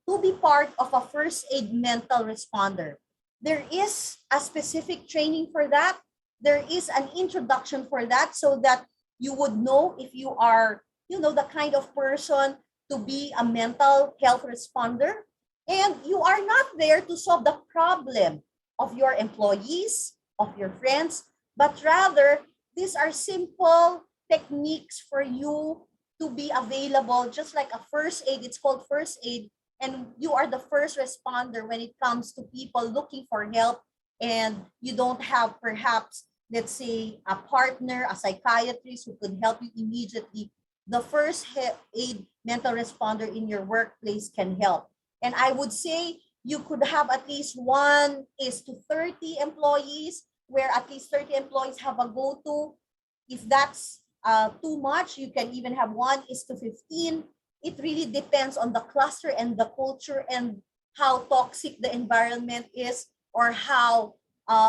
to be part of a first aid mental responder. There is a specific training for that. There is an introduction for that so that you would know if you are, the kind of person to be a mental health responder. And you are not there to solve the problem of your employees, of your friends, but rather these are simple techniques for you to be available, just like a first aid. It's called first aid, and you are the first responder when it comes to people looking for help, and you don't have, perhaps, let's say, a partner, a psychiatrist who could help you immediately. The first aid mental responder in your workplace can help. And I would say you could have at least 1:30 employees, where at least 30 employees have a go-to. If that's too much, you can even have 1:15. It really depends on the cluster and the culture and how toxic the environment is, or how,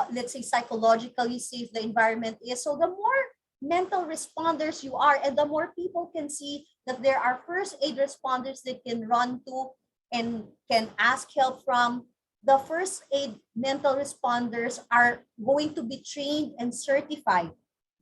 let's say, psychologically safe the environment is. So the more mental responders you are, and the more people can see that there are first aid responders they can run to and can ask help from, the first aid mental responders are going to be trained and certified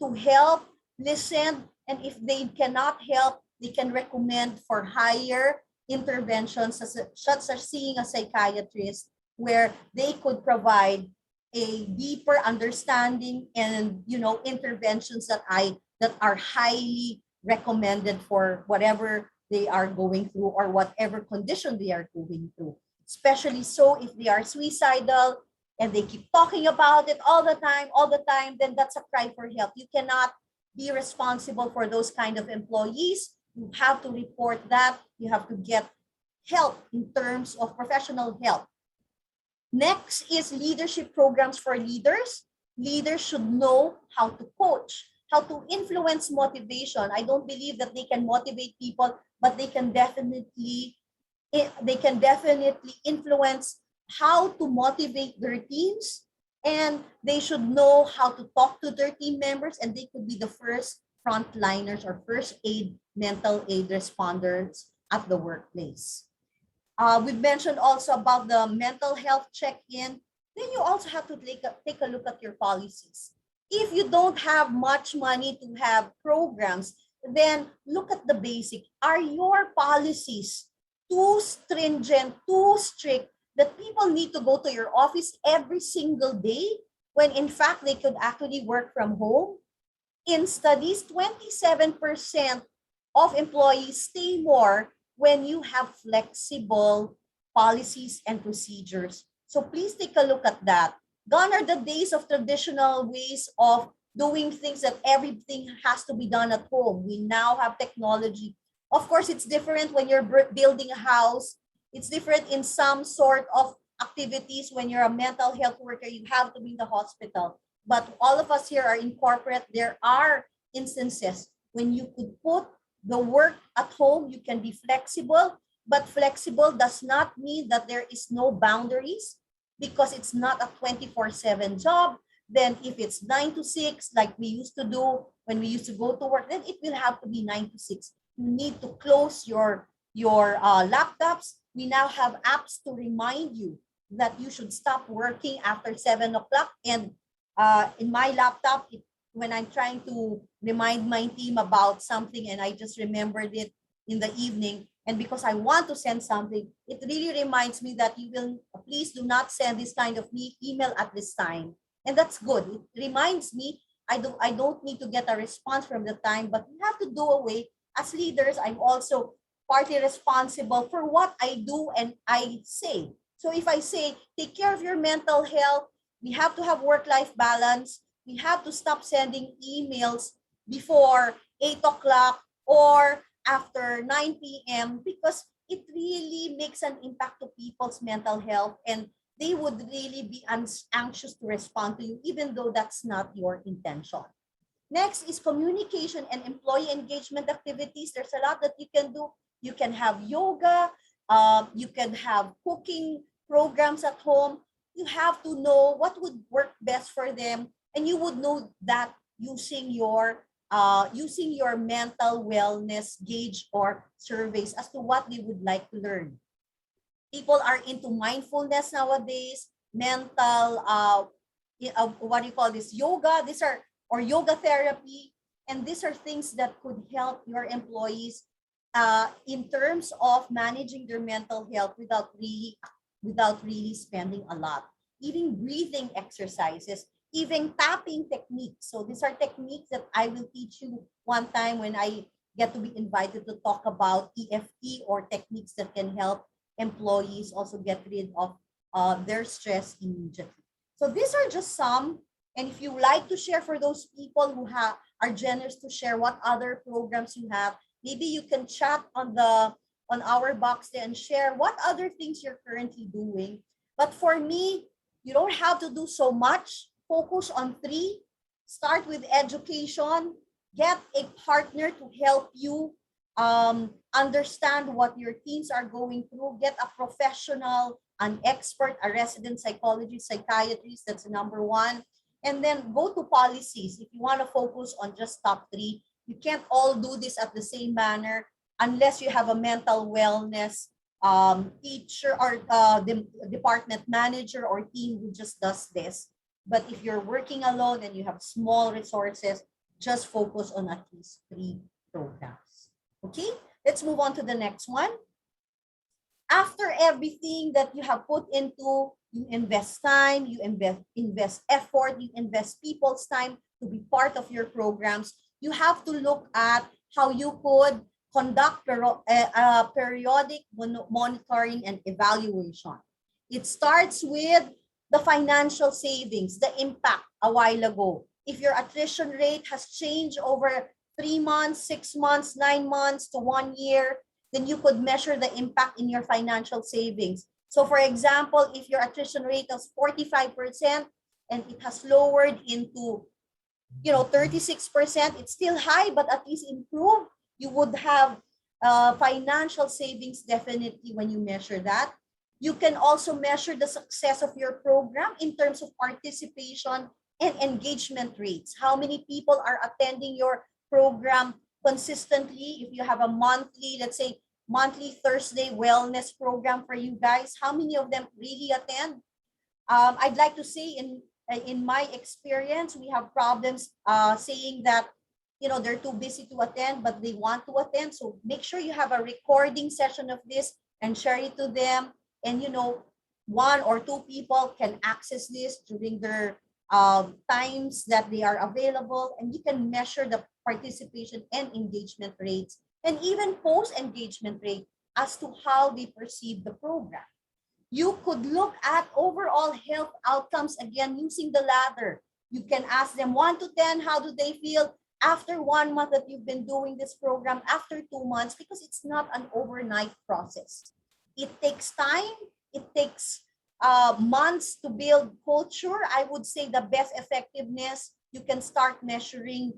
to help, listen, and if they cannot help, they can recommend for higher interventions, such as seeing a psychiatrist, where they could provide a deeper understanding and interventions that are highly recommended for whatever they are going through or whatever condition they are going through. Especially so if they are suicidal and they keep talking about it all the time, then that's a cry for help. You cannot be responsible for those kind of employees. You have to report that. You have to get help in terms of professional help. Next is leadership programs for leaders. Leaders should know how to coach, how to influence motivation. I don't believe that they can motivate people, but they can definitely influence how to motivate their teams, and they should know how to talk to their team members, and they could be the first frontliners or first aid mental aid responders at the workplace. We've mentioned also about the mental health check-in. Then you also have to take a look at your policies. If you don't have much money to have programs, then look at the basic. Are your policies too stringent, too strict, that people need to go to your office every single day, when in fact they could actually work from home? In studies, 27% of employees stay more when you have flexible policies and procedures. So please take a look at that. Gone are the days of traditional ways of doing things, that everything has to be done at home. We now have technology. Of course, it's different when you're building a house. It's different in some sort of activities. When you're a mental health worker, you have to be in the hospital. But all of us here are in corporate. There are instances when you could put the work at home. You can be flexible, but flexible does not mean that there is no boundaries, because it's not a 24/7 job. Then if it's 9 to 6, like we used to do when we used to go to work, then it will have to be 9 to 6. You need to close your laptops. We now have apps to remind you that you should stop working after 7 o'clock. And in my laptop, when I'm trying to remind my team about something and I just remembered it in the evening, and because I want to send something, it really reminds me that you will, please do not send this kind of email at this time. And that's good. It reminds me I don't need to get a response from the time, but we have to do away. As leaders, I'm also partly responsible for what I do and I say. So if I say, take care of your mental health, we have to have work-life balance, we have to stop sending emails before 8 o'clock or after 9 p.m. because it really makes an impact to people's mental health. And they would really be anxious to respond to you, even though that's not your intention. Next is communication and employee engagement activities. There's a lot that you can do. You can have yoga, you can have cooking programs at home. You have to know what would work best for them, and you would know that using your mental wellness gauge or surveys as to what they would like to learn. People are into mindfulness nowadays, mental what do you call this, yoga, these are, or yoga therapy, and these are things that could help your employees in terms of managing their mental health without really spending a lot. Even breathing exercises, even tapping techniques. So these are techniques that I will teach you one time when I get to be invited to talk about EFT, or techniques that can help employees also get rid of their stress immediately. So these are just some. And if you like to share, for those people who are generous to share what other programs you have, maybe you can chat on our box there and share what other things you're currently doing. But for me, you don't have to do so much. Focus on three. Start with education. Get a partner to help you understand what your teams are going through. Get a professional, an expert, a resident psychologist, psychiatrist. That's number one. And then go to policies. If you want to focus on just top three, you can't all do this at the same manner unless you have a mental wellness teacher, or the department manager or team who just does this. But if you're working alone and you have small resources, just focus on at least three programs. Okay, let's move on to the next one. After everything that you have put into, you invest time, you invest effort, you invest people's time to be part of your programs. You have to look at how you could conduct periodic monitoring and evaluation. It starts with the financial savings, the impact a while ago. If your attrition rate has changed over 3 months, 6 months, 9 months to 1 year, then you could measure the impact in your financial savings. So for example, if your attrition rate is 45% and it has lowered into 36%, it's still high, but at least improved. You would have financial savings definitely when you measure that. You can also measure the success of your program in terms of participation and engagement rates. How many people are attending your program consistently? If you have a monthly, let's say monthly Thursday wellness program for you guys, how many of them really attend? I'd like to say in my experience, we have problems saying that they're too busy to attend, but they want to attend. So make sure you have a recording session of this and share it to them. And one or two people can access this during their times that they are available, and you can measure the participation and engagement rates, and even post engagement rate as to how they perceive the program. You could look at overall health outcomes again using the ladder. You can ask them 1 to 10, how do they feel after 1 month that you've been doing this program, after 2 months, because it's not an overnight process. It takes time. It takes months to build culture. I would say the best effectiveness, you can start measuring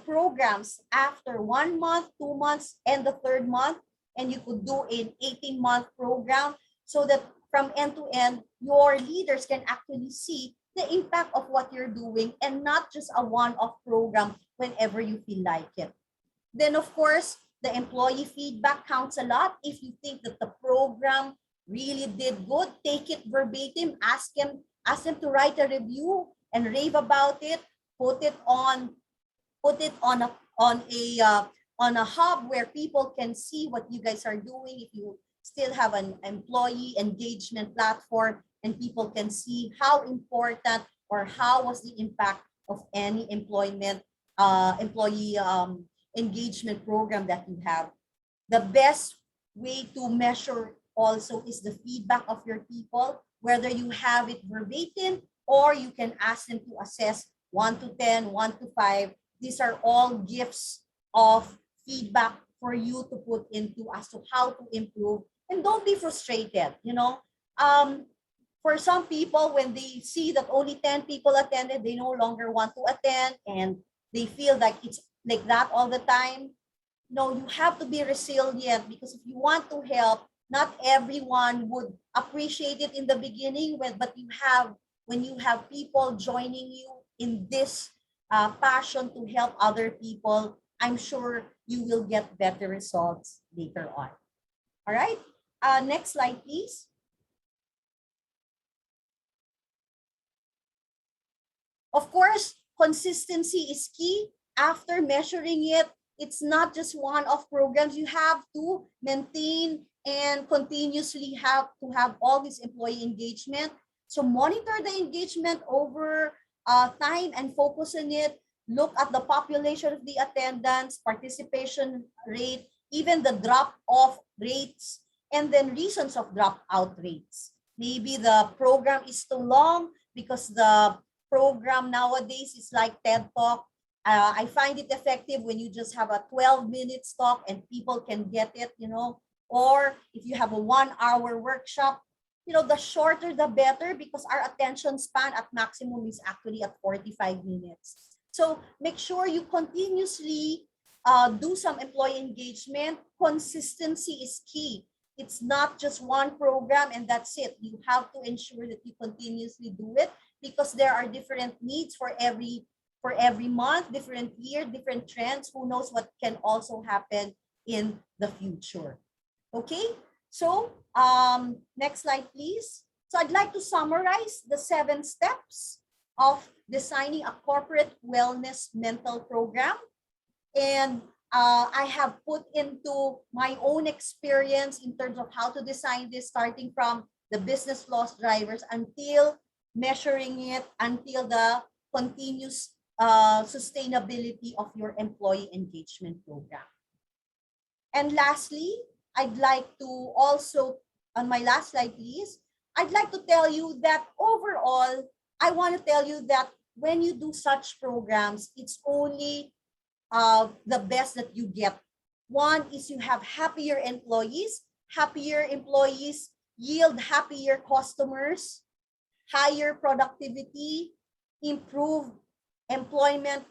programs after 1 month, 2 months, and the third month. And you could do an 18-month program so that from end to end, your leaders can actually see the impact of what you're doing and not just a one-off program whenever you feel like it. Then, of course, the employee feedback counts a lot. If you think that the program really did good, take it verbatim, ask them to write a review and rave about it, put it on a hub where people can see what you guys are doing. If you still have an employee engagement platform and people can see how important or how was the impact of any employee engagement program that you have. The best way to measure also is the feedback of your people, whether you have it verbatim or you can ask them to assess 1 to 10, 1 to 5. These are all gifts of feedback for you to put into as to how to improve. And don't be frustrated, For some people, when they see that only 10 people attended, they no longer want to attend and they feel like it's like that all the time. No, you have to be resilient, because if you want to help, not everyone would appreciate it in the beginning, but when you have people joining you in this passion to help other people, I'm sure you will get better results later on. All right, next slide, please. Of course, consistency is key. After measuring it, it's not just one-off programs. You have to maintain and continuously have to have all this employee engagement. So monitor the engagement over time and focus on it. Look at the population of the attendance, participation rate, even the drop-off rates, and then reasons of drop-out rates. Maybe the program is too long because the program nowadays is like TED Talk. I find it effective when you just have a 12-minute talk and people can get it, or if you have a 1-hour workshop, the shorter the better, because our attention span at maximum is actually at 45 minutes. So make sure you continuously do some employee engagement. Consistency is key. It's not just one program and that's it. You have to ensure that you continuously do it, because there are different needs for every month, different year, different trends. Who knows what can also happen in the future. Okay, so next slide, please. So I'd like to summarize the 7 steps of designing a corporate wellness mental program. And I have put into my own experience in terms of how to design this, starting from the business loss drivers until measuring it, until the continuous sustainability of your employee engagement program. And lastly, I'd like to also, on my last slide, please, I'd like to tell you that overall, I want to tell you that when you do such programs, it's only the best that you get. One is you have happier employees. Happier employees yield happier customers, higher productivity, improved employment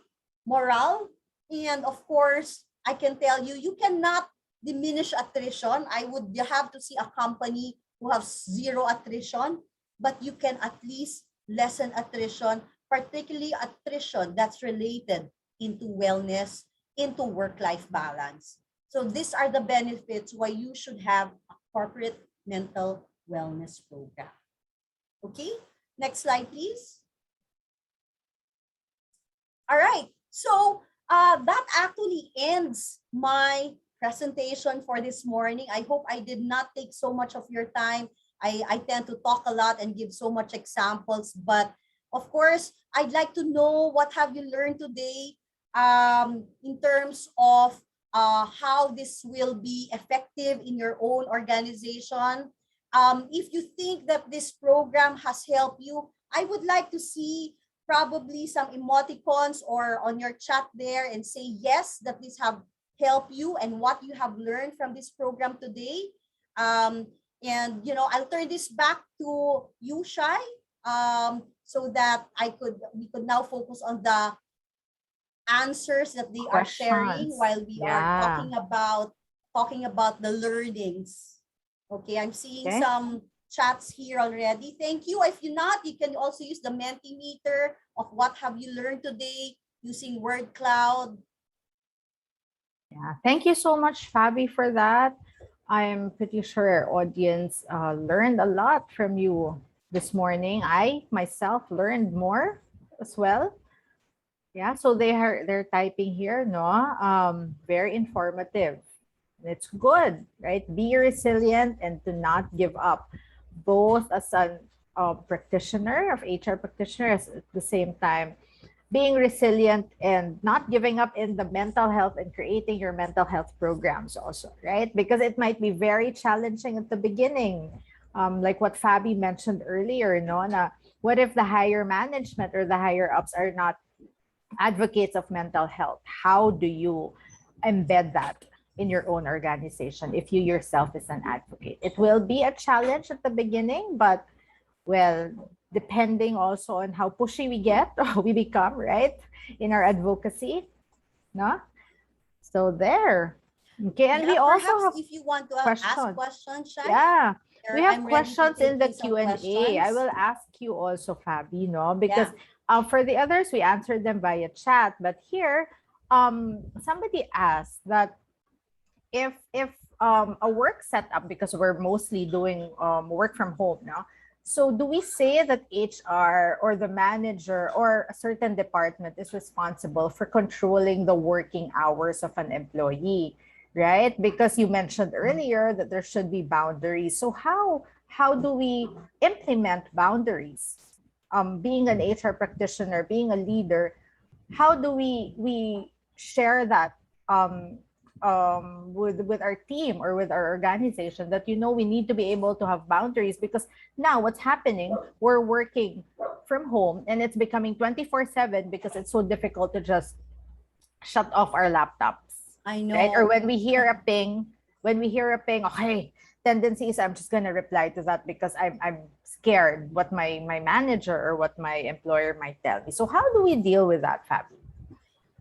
morale, and of course, I can tell you, you cannot diminish attrition. You have to see a company who has 0 attrition, but you can at least lessen attrition, particularly attrition that's related into wellness, into work-life balance. So these are the benefits why you should have a corporate mental wellness program. Okay, next slide, please. All right, so that actually ends my presentation for this morning. I hope I did not take so much of your time. I tend to talk a lot and give so much examples, but of course, I'd like to know what have you learned today in terms of how this will be effective in your own organization. If you think that this program has helped you, I would like to see probably some emoticons or on your chat there and say yes, that this have helped you and what you have learned from this program today. And I'll turn this back to you, Shy, so that we could now focus on the answers that they are sharing while we are talking about the learnings. Okay, I'm seeing some chats here already. Thank you. If you're not, you can also use the Mentimeter of what have you learned today using word cloud. Yeah, thank you so much, Fabi, for that. I'm pretty sure our audience learned a lot from you this morning. I myself learned more as well. Yeah, so they're typing here, no? Very informative. It's good, right? Be resilient and to not give up, both as a practitioner of HR practitioners at the same time. Being resilient and not giving up in the mental health and creating your mental health programs also, right? Because it might be very challenging at the beginning. Like what Fabi mentioned earlier, no? What if the higher management or the higher ups are not advocates of mental health? How do you embed that in your own organization if you yourself is an advocate? It will be a challenge at the beginning, but Well, depending also on how pushy we get or we become, right? In our advocacy, no? So there. Okay, and Yeah, we also perhaps have if you want to ask questions. questions, Shine, Yeah, we have I'm ready to questions in take the in some Q&A. I questions. will ask you also, Fabi, no? Because Yeah. for the others, we answered them via chat. But here, somebody asked that if a work setup, because we're mostly doing work from home now, so do we say that HR or the manager or a certain department is responsible for controlling the working hours of an employee, right? Because you mentioned earlier that there should be boundaries. So how do we implement boundaries? Being an HR practitioner, being a leader, how do we share that with our team or with our organization, that we need to be able to have boundaries, because now what's happening, we're working from home and it's becoming 24/7 because it's so difficult to just shut off our laptops, I right? Or know. when we hear a ping, okay, tendency is I'm just going to reply to that because I'm scared what my manager or what my employer might tell me. So how do we deal with that, Fabi?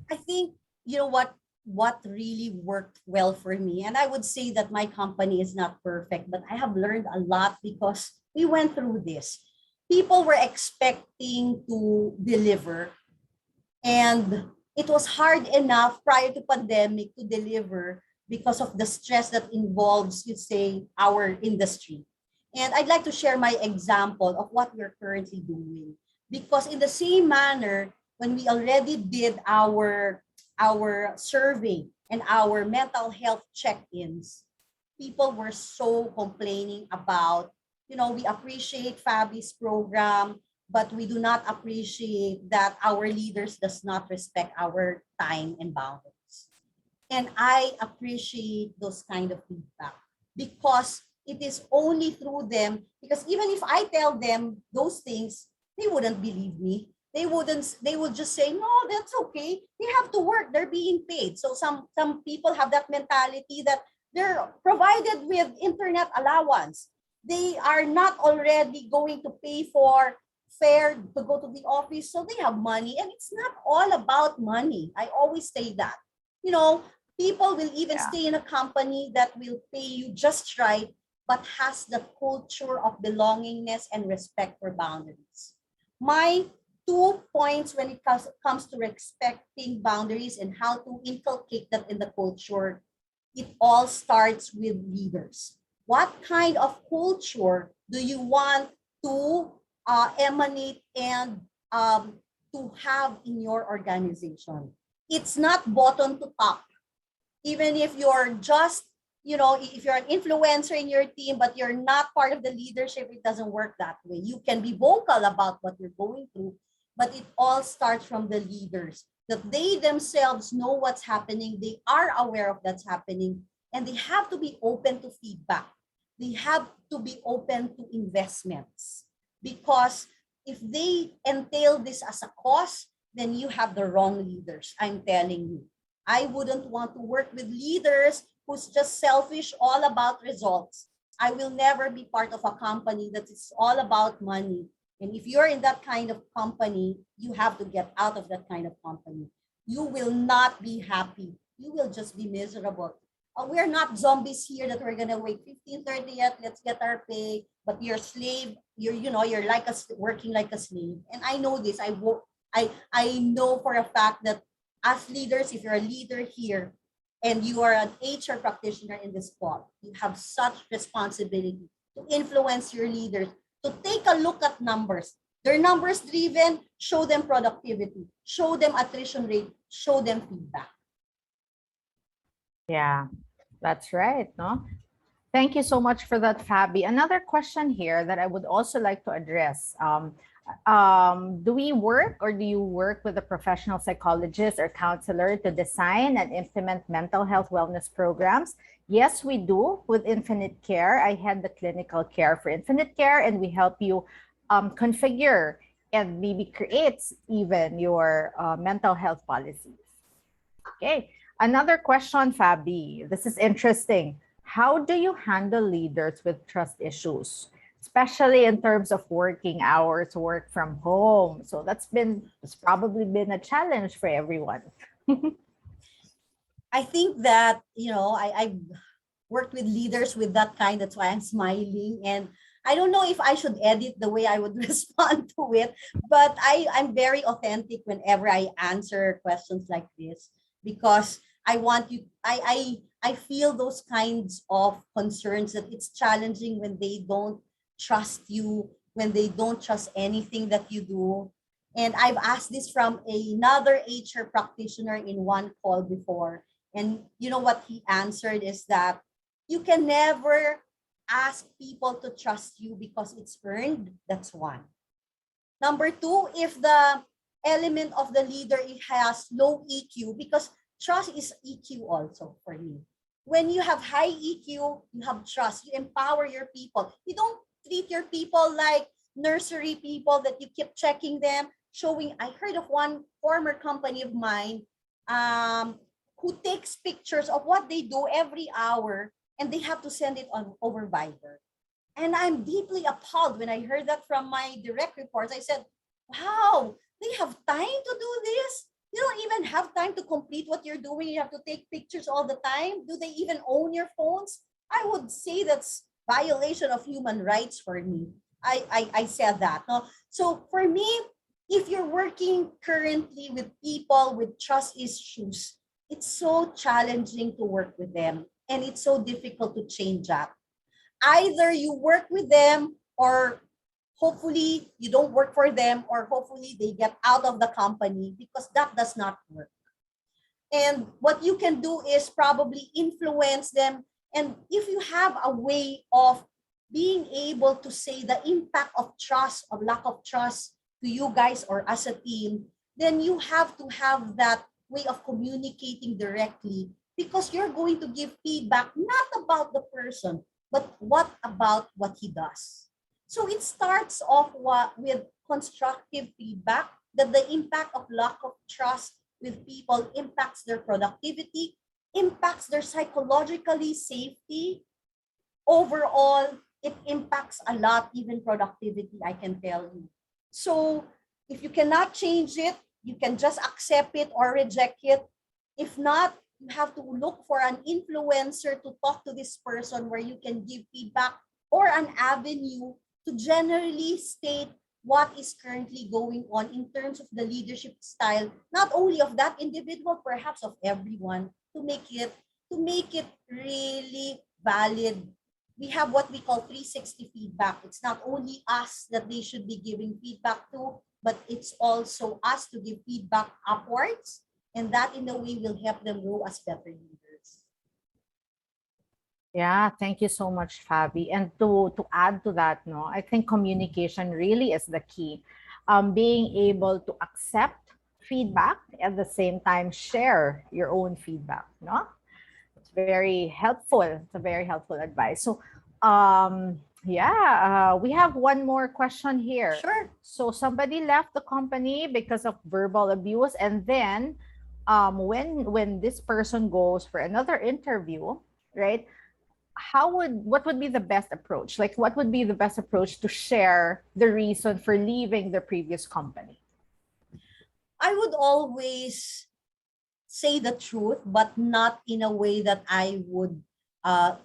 I think, you know what really worked well for me, and I would say that my company is not perfect, but I have learned a lot because we went through this. People were expecting to deliver, and it was hard enough prior to pandemic to deliver because of the stress that involves, you say, our industry. And I'd like to share my example of what we're currently doing, because in the same manner, when we already did our survey and our mental health check-ins, people were so complaining about, we appreciate Fabi's program, but we do not appreciate that our leaders does not respect our time and boundaries. And I appreciate those kind of feedback, because it is only through them, because even if I tell them those things, they wouldn't believe me. They would just say, no, that's okay. They have to work. They're being paid. So some people have that mentality that they're provided with internet allowance. They are not already going to pay for fare to go to the office. So they have money. And it's not all about money. I always say that. You know, people will even Yeah. stay in a company that will pay you just right, but has the culture of belongingness and respect for boundaries. My 2 points when it comes to respecting boundaries and how to inculcate that in the culture, it all starts with leaders. What kind of culture do you want to emanate and to have in your organization? It's not bottom to top. Even if you're just, if you're an influencer in your team, but you're not part of the leadership, it doesn't work that way. You can be vocal about what you're going through, but it all starts from the leaders, that they themselves know what's happening, they are aware of that's happening, and they have to be open to feedback. They have to be open to investments, because if they entail this as a cost, then you have the wrong leaders. I'm telling you, I wouldn't want to work with leaders who's just selfish, all about results. I will never be part of a company that is all about money. And if you're in that kind of company, you have to get out of that kind of company. You will not be happy. You will just be miserable. We're not zombies here that we're gonna wait 15:30 yet. Let's get our pay. But you're slave. You're like working like a slave. And I know this. I know for a fact that as leaders, if you're a leader here and you are an HR practitioner in this spot, you have such responsibility to influence your leaders, to take a look at numbers. They're numbers driven, show them productivity, show them attrition rate, show them feedback. Yeah, that's right, no? Thank you so much for that, Fabi. Another question here that I would also like to address. Do we work, or do you work with a professional psychologist or counselor to design and implement mental health wellness programs? Yes, we do with Infinite Care. I had the clinical care for Infinite Care, and we help you configure and maybe create even your mental health policies. Okay. Another question, Fabi. This is interesting. How do you handle leaders with trust issues? especially in terms of working hours, work from home. So it's probably been a challenge for everyone. I think that, I've worked with leaders with that kind. That's why I'm smiling. And I don't know if I should edit the way I would respond to it, but I'm very authentic whenever I answer questions like this, because I want you, I feel those kinds of concerns, that it's challenging when they don't trust you, when they don't trust anything that you do. And I've asked this from another HR practitioner in one call before. And you know what he answered is that you can never ask people to trust you because it's earned. That's one. Number two, if the element of the leader has low EQ, because trust is EQ also for me. When you have high EQ, you have trust, you empower your people. You don't treat your people like nursery people that you keep checking them, showing. I heard of one former company of mine, who takes pictures of what they do every hour, and they have to send it on over Viber. And I'm deeply appalled when I heard that from my direct reports. I said, wow, they have time to do this? You don't even have time to complete what you're doing. You have to take pictures all the time. Do they even own your phones? I would say that's violation of human rights for me. I said that. No? So for me, if you're working currently with people with trust issues, it's so challenging to work with them, and it's so difficult to change that. Either you work with them, or hopefully you don't work for them, or hopefully they get out of the company, because that does not work. And what you can do is probably influence them. And if you have a way of being able to say the impact of trust, of lack of trust to you guys or as a team, then you have to have that way of communicating directly, because you're going to give feedback not about the person, but what about what he does. So it starts off with constructive feedback, that the impact of lack of trust with people impacts their productivity, impacts their psychologically safety. Overall, it impacts a lot, even productivity, I can tell you. So if you cannot change it, you can just accept it or reject it. If not, you have to look for an influencer to talk to this person, where you can give feedback, or an avenue to generally state what is currently going on in terms of the leadership style, not only of that individual, perhaps of everyone, to make it really valid. We have what we call 360 feedback. It's not only us that they should be giving feedback to, but it's also us to give feedback upwards, and that in a way will help them grow as better leaders. Yeah, thank you so much, Fabi. And to add to that, no, I think communication really is the key. Being able to accept feedback, at the same time share your own feedback, no? It's very helpful. It's a very helpful advice. So, yeah, we have one more question here. Sure. So somebody left the company because of verbal abuse, and then when this person goes for another interview, right? What would be the best approach? Like, what would be the best approach to share the reason for leaving the previous company? I would always say the truth, but not in a way that I would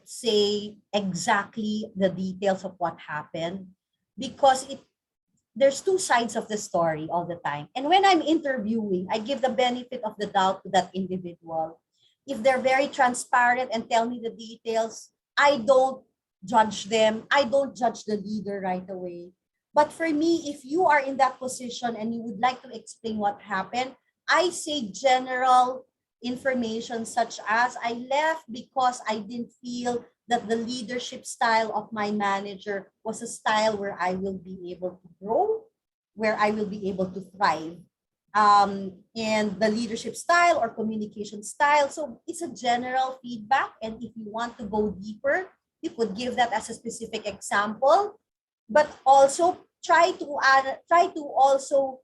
say exactly the details of what happened, because there's two sides of the story all the time. And when I'm interviewing, I give the benefit of the doubt to that individual. If they're very transparent and tell me the details, I don't judge them. I don't judge the leader right away. But for me, if you are in that position and you would like to explain what happened, I say general information, such as I left because I didn't feel that the leadership style of my manager was a style where I will be able to grow, where I will be able to thrive. And the leadership style or communication style. So it's a general feedback. And if you want to go deeper, you could give that as a specific example, but also try to also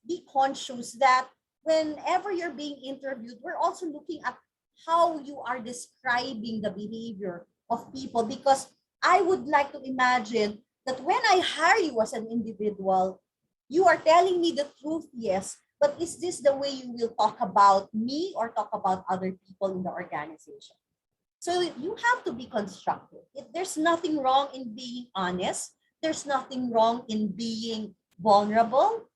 be conscious that whenever you're being interviewed, we're also looking at how you are describing the behavior of people, because I would like to imagine that when I hire you as an individual, you are telling me the truth, yes, but is this the way you will talk about me or talk about other people in the organization? So you have to be constructive. There's nothing wrong in being honest. There's nothing wrong in being vulnerable.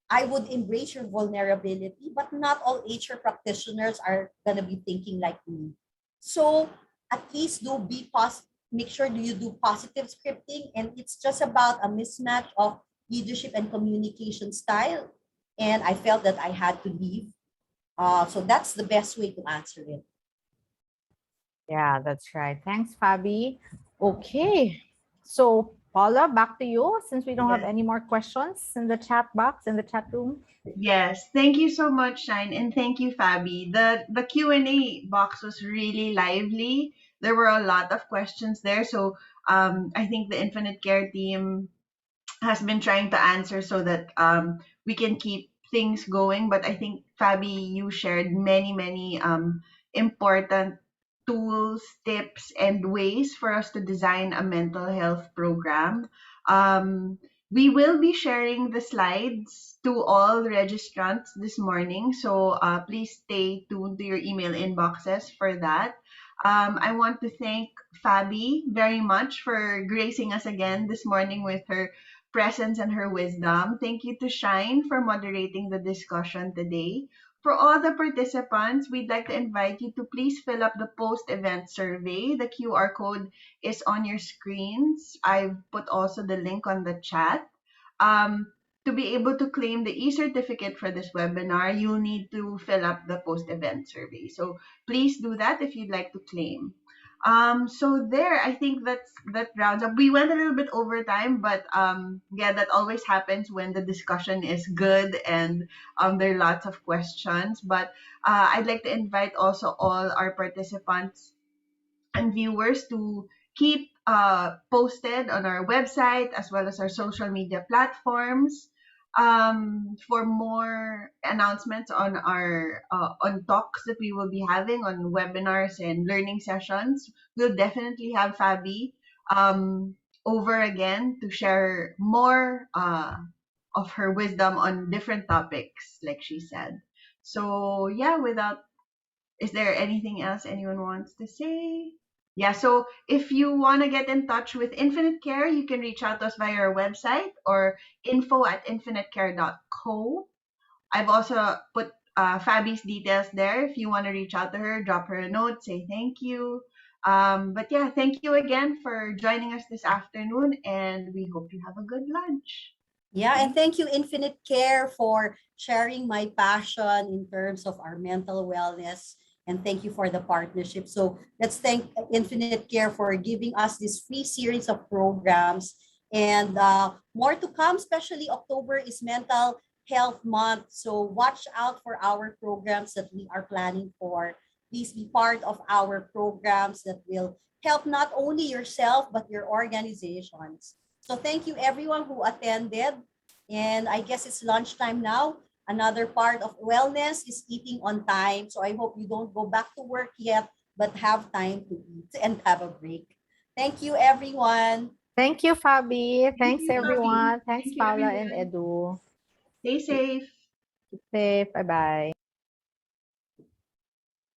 I would embrace your vulnerability, but not all HR practitioners are gonna be thinking like me. So at least make sure you do positive scripting, and it's just about a mismatch of leadership and communication style. And I felt that I had to leave. So that's the best way to answer it. Yeah, that's right. Thanks, Fabi. Okay. So, Paula, back to you since we don't have Yes. any more questions in the chat box, in the chat room. Yes, thank you so much, Shine, and thank you, Fabi. The Q&A box was really lively. There were a lot of questions there, so I think the Infinite Care team has been trying to answer so that we can keep things going. But I think, Fabi, you shared many important tools, tips, and ways for us to design a mental health program. Um, we will be sharing the slides to all registrants this morning, so please stay tuned to your email inboxes for that. I want to thank Fabi very much for gracing us again this morning with her presence and her wisdom. Thank you to Shine for moderating the discussion today. For all the participants, we'd like to invite you to please fill up the post-event survey. The QR code is on your screens. I've put also the link on the chat. Um, to be able to claim the e-certificate for this webinar, you'll need to fill up the post-event survey. So please do that if you'd like to claim. So there, I think that rounds up. We went a little bit over time, but yeah, that always happens when the discussion is good and there are lots of questions. But I'd like to invite also all our participants and viewers to keep posted on our website as well as our social media platforms for more announcements on our on talks that we will be having on webinars and learning sessions. We'll definitely have Fabi um, over again to share more of her wisdom on different topics, like she said. So yeah, without is there anything else anyone wants to say? Yeah, so if you want to get in touch with Infinite Care, you can reach out to us via our website or info@infinitecare.co. I've also put Fabi's details there. If you want to reach out to her, drop her a note, say thank you. But yeah, thank you again for joining us this afternoon, and we hope you have a good lunch. Yeah, and thank you, Infinite Care, for sharing my passion in terms of our mental wellness. And thank you for the partnership. So let's thank Infinite Care for giving us this free series of programs. And more to come, especially October is Mental Health Month. So watch out for our programs that we are planning for. Please be part of our programs that will help not only yourself, but your organizations. So thank you everyone who attended. And I guess it's lunchtime now. Another part of wellness is eating on time. So I hope you don't go back to work yet, but have time to eat and have a break. Thank you, everyone. Thank you, Fabi. Thank Thanks, you, Fabi. everyone. Thank Thank you, Paula and everyone. Edu. Stay safe. Keep safe. Bye-bye.